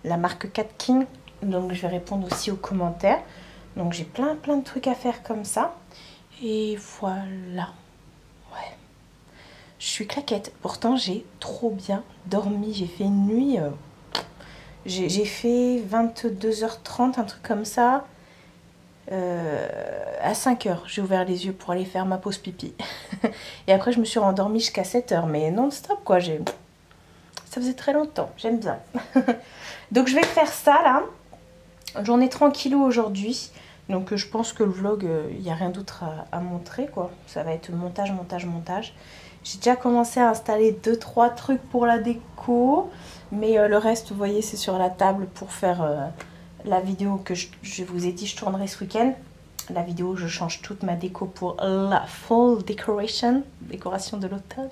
la marque Katkin. Donc je vais répondre aussi aux commentaires. Donc j'ai plein de trucs à faire comme ça. Et voilà. Ouais. Je suis claquette. Pourtant j'ai trop bien dormi. J'ai fait une nuit... j'ai fait 22h30, un truc comme ça. À 5h, j'ai ouvert les yeux pour aller faire ma pause pipi. Et après, je me suis rendormie jusqu'à 7h, mais non-stop, quoi. Ça faisait très longtemps, j'aime bien. Donc, je vais faire ça, là. Journée tranquillou aujourd'hui. Donc, je pense que le vlog, il n'y a rien d'autre à montrer, quoi. Ça va être montage. J'ai déjà commencé à installer 2-3 trucs pour la déco. Mais le reste, vous voyez, c'est sur la table pour faire... la vidéo que je vous ai dit je tournerai ce week-end. La vidéo je change toute ma déco pour la fall decoration. Décoration de l'automne.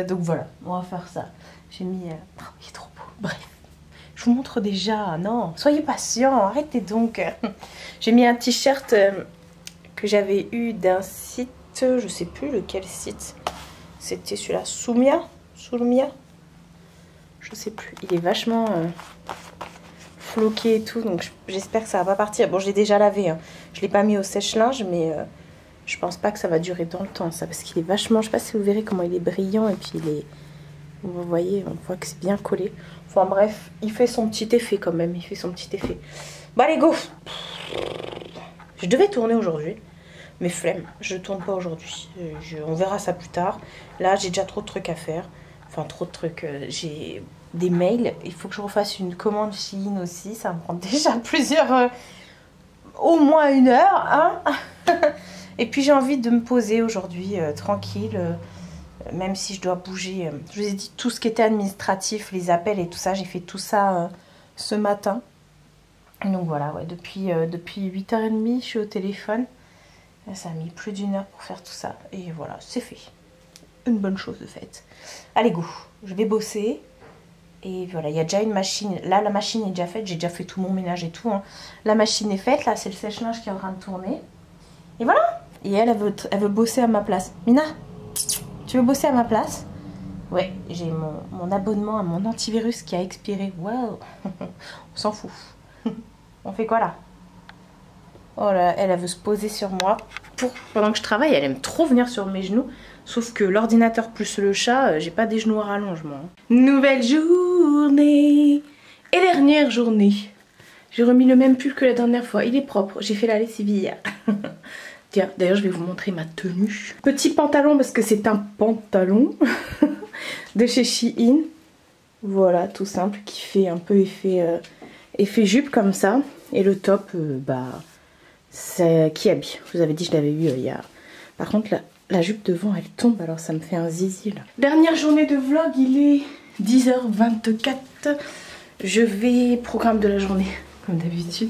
Donc voilà, on va faire ça. J'ai mis... Oh, il est trop beau. Bref. Je vous montre déjà. Non, soyez patients. Arrêtez donc. J'ai mis un t-shirt que j'avais eu d'un site. Je sais plus lequel site. C'était celui-là. Soumia. Je sais plus. Il est vachement... floqué et tout, donc j'espère que ça va pas partir. Bon, je l'ai déjà lavé, hein. Je l'ai pas mis au sèche-linge, mais je pense pas que ça va durer dans le temps, ça, parce qu'il est vachement, je sais pas si vous verrez comment il est brillant, et puis il est, vous voyez, on voit que c'est bien collé. Enfin bref, il fait son petit effet quand même, Bon allez, go. Je devais tourner aujourd'hui, mais flemme, je tourne pas aujourd'hui. On verra ça plus tard. Là, j'ai déjà trop de trucs à faire. Enfin, trop de trucs. J'ai des mails. Il faut que je refasse une commande Shein aussi. Ça me prend déjà plusieurs... au moins 1 heure. Hein. Et puis, j'ai envie de me poser aujourd'hui tranquille. Même si je dois bouger. Je vous ai dit tout ce qui était administratif, les appels et tout ça. J'ai fait tout ça ce matin. Donc voilà, ouais, depuis 8h30, je suis au téléphone. Ça a mis plus d'1 heure pour faire tout ça. Et voilà, c'est fait. Une bonne chose de fait. Allez, go. Je vais bosser. Et voilà, il y a déjà une machine. Là, la machine est déjà faite. J'ai déjà fait tout mon ménage et tout. Hein. La machine est faite. Là, c'est le sèche-linge qui est en train de tourner. Et voilà. Et elle veut bosser à ma place. Mina, tu veux bosser à ma place? Ouais, j'ai mon abonnement à mon antivirus qui a expiré. Wow. On s'en fout. On fait quoi là? Oh là, elle veut se poser sur moi pendant que je travaille. Elle aime trop venir sur mes genoux. Sauf que l'ordinateur plus le chat, j'ai pas des genoux à rallonge moi. Nouvelle journée et dernière journée. J'ai remis le même pull que la dernière fois. Il est propre. J'ai fait la lessive hier. Tiens, d'ailleurs je vais vous montrer ma tenue. Petit pantalon parce que c'est un pantalon de chez Shein. Voilà, tout simple, qui fait un peu effet jupe comme ça. Et le top, c'est qui habille. Je vous avais dit, je l'avais eu hier. Par contre, la jupe devant, elle tombe, alors ça me fait un zizi là. Dernière journée de vlog, il est 10h24. Je vais, programme de la journée, comme d'habitude.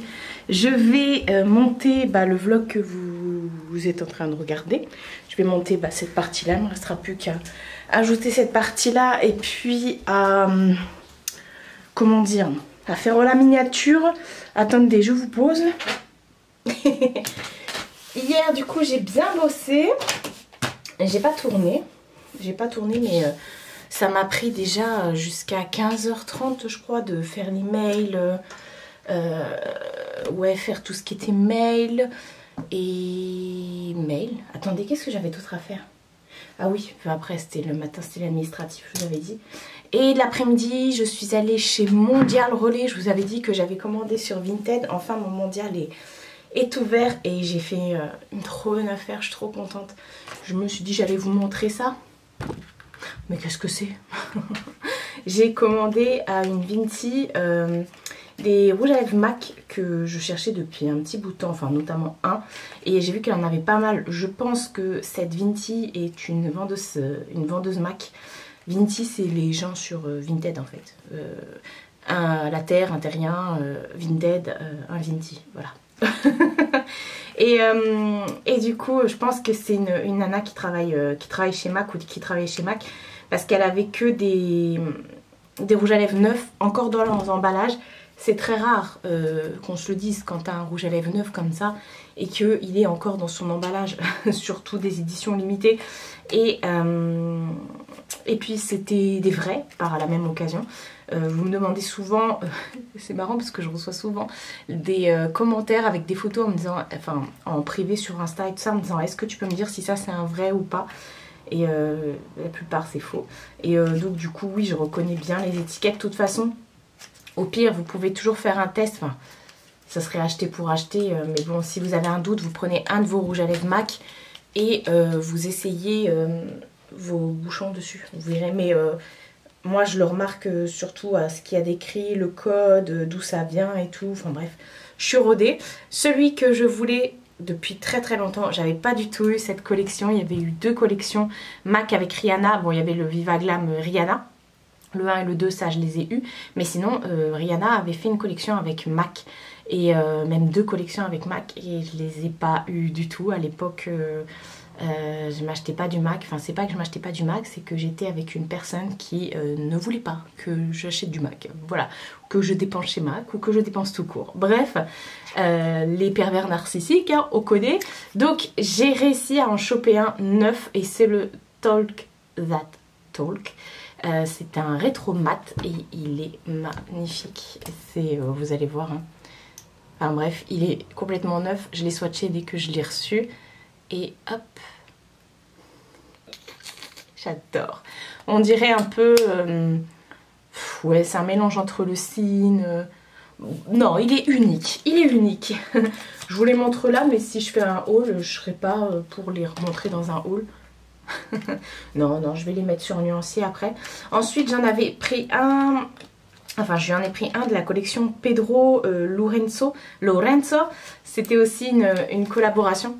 Je vais monter le vlog que vous êtes en train de regarder. Je vais monter cette partie-là, il ne me restera plus qu'à ajouter cette partie-là. Et puis à, comment dire, à faire la miniature. Attendez, je vous pose. Hier, du coup, j'ai bien bossé. J'ai pas tourné, mais ça m'a pris déjà jusqu'à 15h30, je crois, de faire les mails, ouais, faire tout ce qui était mail et mail. Attendez, qu'est-ce que j'avais d'autre à faire? Ah oui, après, c'était le matin, c'était l'administratif, je vous avais dit. Et l'après-midi, je suis allée chez Mondial Relais. Je vous avais dit que j'avais commandé sur Vinted. Enfin, mon Mondial est ouvert et j'ai fait une trop bonne affaire, je suis trop contente. Je me suis dit j'allais vous montrer ça. Mais qu'est-ce que c'est? J'ai commandé à une Vinti des rouges à lèvres MAC que je cherchais depuis un petit bout de temps, enfin notamment un, et j'ai vu qu'elle en avait pas mal. Je pense que cette Vinti est une vendeuse MAC. Vinti, c'est les gens sur Vinted en fait. La Terre, un Terrien, Vinted, un Vinti, voilà. et du coup, je pense que c'est une nana qui travaille chez MAC ou qui travaille chez MAC parce qu'elle avait que des rouges à lèvres neufs encore dans leurs emballages. C'est très rare qu'on se le dise quand tu as un rouge à lèvres neuf comme ça et qu'il est encore dans son emballage, surtout des éditions limitées. Et puis c'était des vrais par la même occasion. Vous me demandez souvent, c'est marrant parce que je reçois souvent des commentaires avec des photos en me disant, enfin en privé sur Insta et tout ça, en me disant est-ce que tu peux me dire si ça c'est un vrai ou pas. Et la plupart c'est faux. Et donc du coup oui, je reconnais bien les étiquettes. De toute façon, au pire vous pouvez toujours faire un test, enfin ça serait acheter pour acheter, mais bon, si vous avez un doute, vous prenez un de vos rouges à lèvres MAC et vous essayez vos bouchons dessus, vous verrez. Mais moi je le remarque surtout à ce qu'il y a décrit, le code, d'où ça vient et tout, enfin bref, je suis rodée. Celui que je voulais depuis très très longtemps, j'avais pas du tout eu cette collection. Il y avait eu 2 collections MAC avec Rihanna. Bon, il y avait le Viva Glam Rihanna, le 1 et le 2, ça je les ai eus, mais sinon Rihanna avait fait une collection avec MAC et même 2 collections avec MAC et je les ai pas eues du tout à l'époque. Je m'achetais pas du MAC, enfin c'est pas que je m'achetais pas du MAC, c'est que j'étais avec une personne qui ne voulait pas que j'achète du MAC, voilà, que je dépense chez MAC ou que je dépense tout court, bref, les pervers narcissiques, hein, on connaît. Donc j'ai réussi à en choper un neuf et c'est le Talk That Talk. C'est un rétro mat et il est magnifique, vous allez voir, hein. Enfin bref, il est complètement neuf, je l'ai swatché dès que je l'ai reçu. Et hop, j'adore. On dirait un peu, ouais, c'est un mélange entre le cygne. Non, il est unique, il est unique. Je vous les montre là, mais si je fais un haul, je ne serai pas pour les remontrer dans un haul. Non, non, je vais les mettre sur nuancier après. Ensuite, j'en avais pris un. Enfin, j'en ai pris un de la collection Pedro Lorenzo. C'était aussi une collaboration.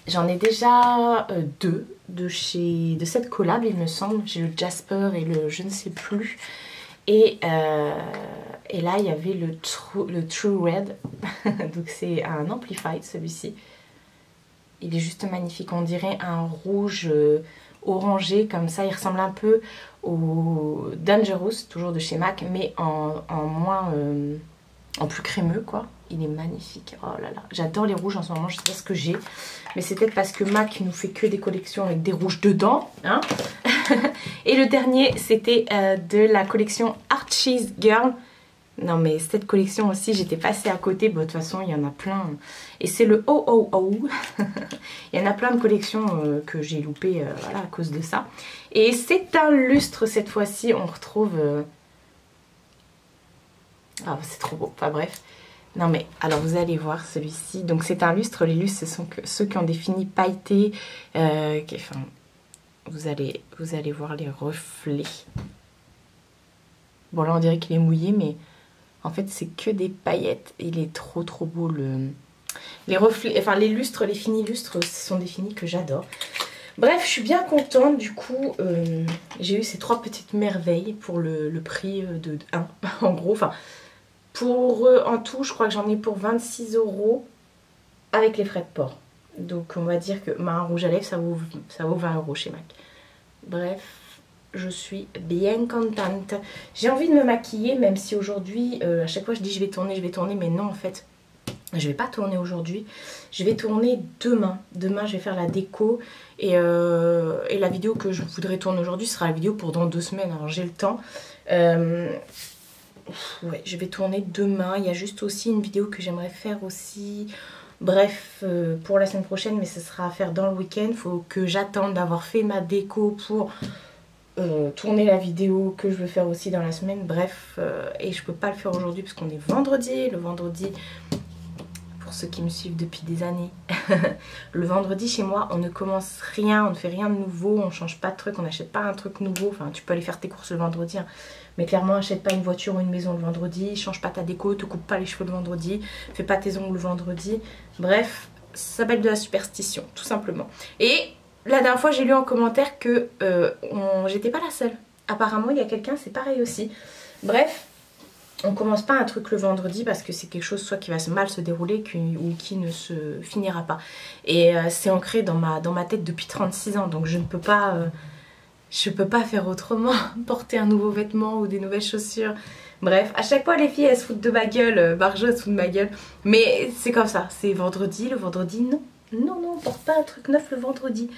J'en ai déjà 2 de cette collab, il me semble. J'ai le Jasper et le je ne sais plus. Et là, il y avait le True Red. Donc c'est un Amplified, celui-ci. Il est juste magnifique. On dirait un rouge orangé comme ça. Il ressemble un peu au Dangerous, toujours de chez MAC, mais en plus crémeux, quoi. Il est magnifique. Oh là là, j'adore les rouges en ce moment, je sais pas ce que j'ai, mais c'est peut-être parce que MAC nous fait que des collections avec des rouges dedans, hein. Et le dernier, c'était de la collection Archie's Girl. Non mais cette collection aussi, j'étais passée à côté. Bon, de toute façon, il y en a plein. Et c'est le OOO. Il y en a plein de collections que j'ai loupées voilà, à cause de ça. Et c'est un lustre cette fois-ci. On retrouve... Ah, c'est trop beau. Enfin bref. Non mais, alors vous allez voir celui-ci. Donc c'est un lustre. Les lustres, ce sont ceux qui ont des finis pailletés. Enfin, vous allez voir les reflets. Bon là, on dirait qu'il est mouillé, mais... En fait, c'est que des paillettes. Il est trop beau. Les reflets, enfin les lustres, les finis lustres, ce sont des finis que j'adore. Bref, je suis bien contente. Du coup, j'ai eu ces 3 petites merveilles pour le prix de 1. En gros, enfin, pour en tout, je crois que j'en ai pour 26 € avec les frais de port. Donc, on va dire que un rouge à lèvres, ça vaut 20 € chez MAC. Bref. Je suis bien contente. J'ai envie de me maquiller, même si aujourd'hui, à chaque fois je dis je vais tourner, mais non en fait, je vais pas tourner aujourd'hui. Je vais tourner demain. Demain, je vais faire la déco et la vidéo que je voudrais tourner aujourd'hui sera la vidéo pour dans 2 semaines. Alors j'ai le temps. Ouais, je vais tourner demain. Il y a juste aussi une vidéo que j'aimerais faire aussi. Bref, pour la semaine prochaine, mais ce sera à faire dans le week-end. Il faut que j'attende d'avoir fait ma déco pour... tourner la vidéo que je veux faire aussi dans la semaine, bref, et je peux pas le faire aujourd'hui parce qu'on est vendredi. Le vendredi, pour ceux qui me suivent depuis des années. Le vendredi chez moi, on ne commence rien, on ne fait rien de nouveau, on change pas de truc, on n'achète pas un truc nouveau. Enfin, tu peux aller faire tes courses le vendredi, hein. Mais clairement, achète pas une voiture ou une maison le vendredi, change pas ta déco, te coupe pas les cheveux le vendredi, fais pas tes ongles le vendredi. Bref, ça s'appelle de la superstition, tout simplement. Et la dernière fois, j'ai lu en commentaire que j'étais pas la seule. Apparemment, il y a quelqu'un, c'est pareil aussi. Bref, on commence pas un truc le vendredi parce que c'est quelque chose soit qui va mal se dérouler ou qui ne se finira pas. Et c'est ancré dans ma tête depuis 36 ans, donc je ne peux pas... je peux pas faire autrement, porter un nouveau vêtement ou des nouvelles chaussures. Bref, à chaque fois les filles elles se foutent de ma gueule, Marjo elle se fout de ma gueule. Mais c'est comme ça, c'est vendredi, le vendredi non. Non, on porte pas un truc neuf le vendredi.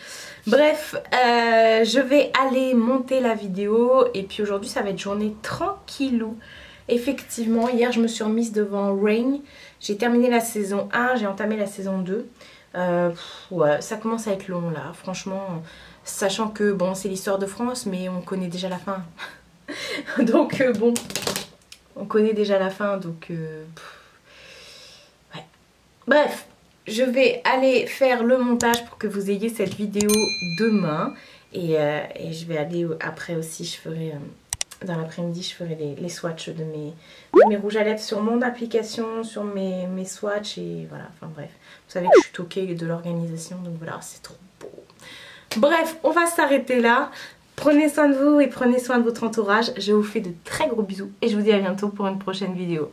Bref, je vais aller monter la vidéo. Et puis aujourd'hui ça va être journée tranquillou. Effectivement, hier je me suis remise devant Reign. J'ai terminé la saison 1, j'ai entamé la saison 2. Ouais, ça commence à être long là, franchement... Sachant que bon c'est l'histoire de France mais on connaît déjà la fin. Donc bon on connaît déjà la fin donc ouais. Bref, je vais aller faire le montage pour que vous ayez cette vidéo demain. Et je vais aller après aussi, je ferai dans l'après-midi je ferai les swatchs de mes rouges à lèvres sur mon application, sur mes swatchs et voilà, enfin bref. Vous savez que je suis toquée de l'organisation donc voilà, c'est trop beau. Bref, on va s'arrêter là. Prenez soin de vous et prenez soin de votre entourage. Je vous fais de très gros bisous et je vous dis à bientôt pour une prochaine vidéo.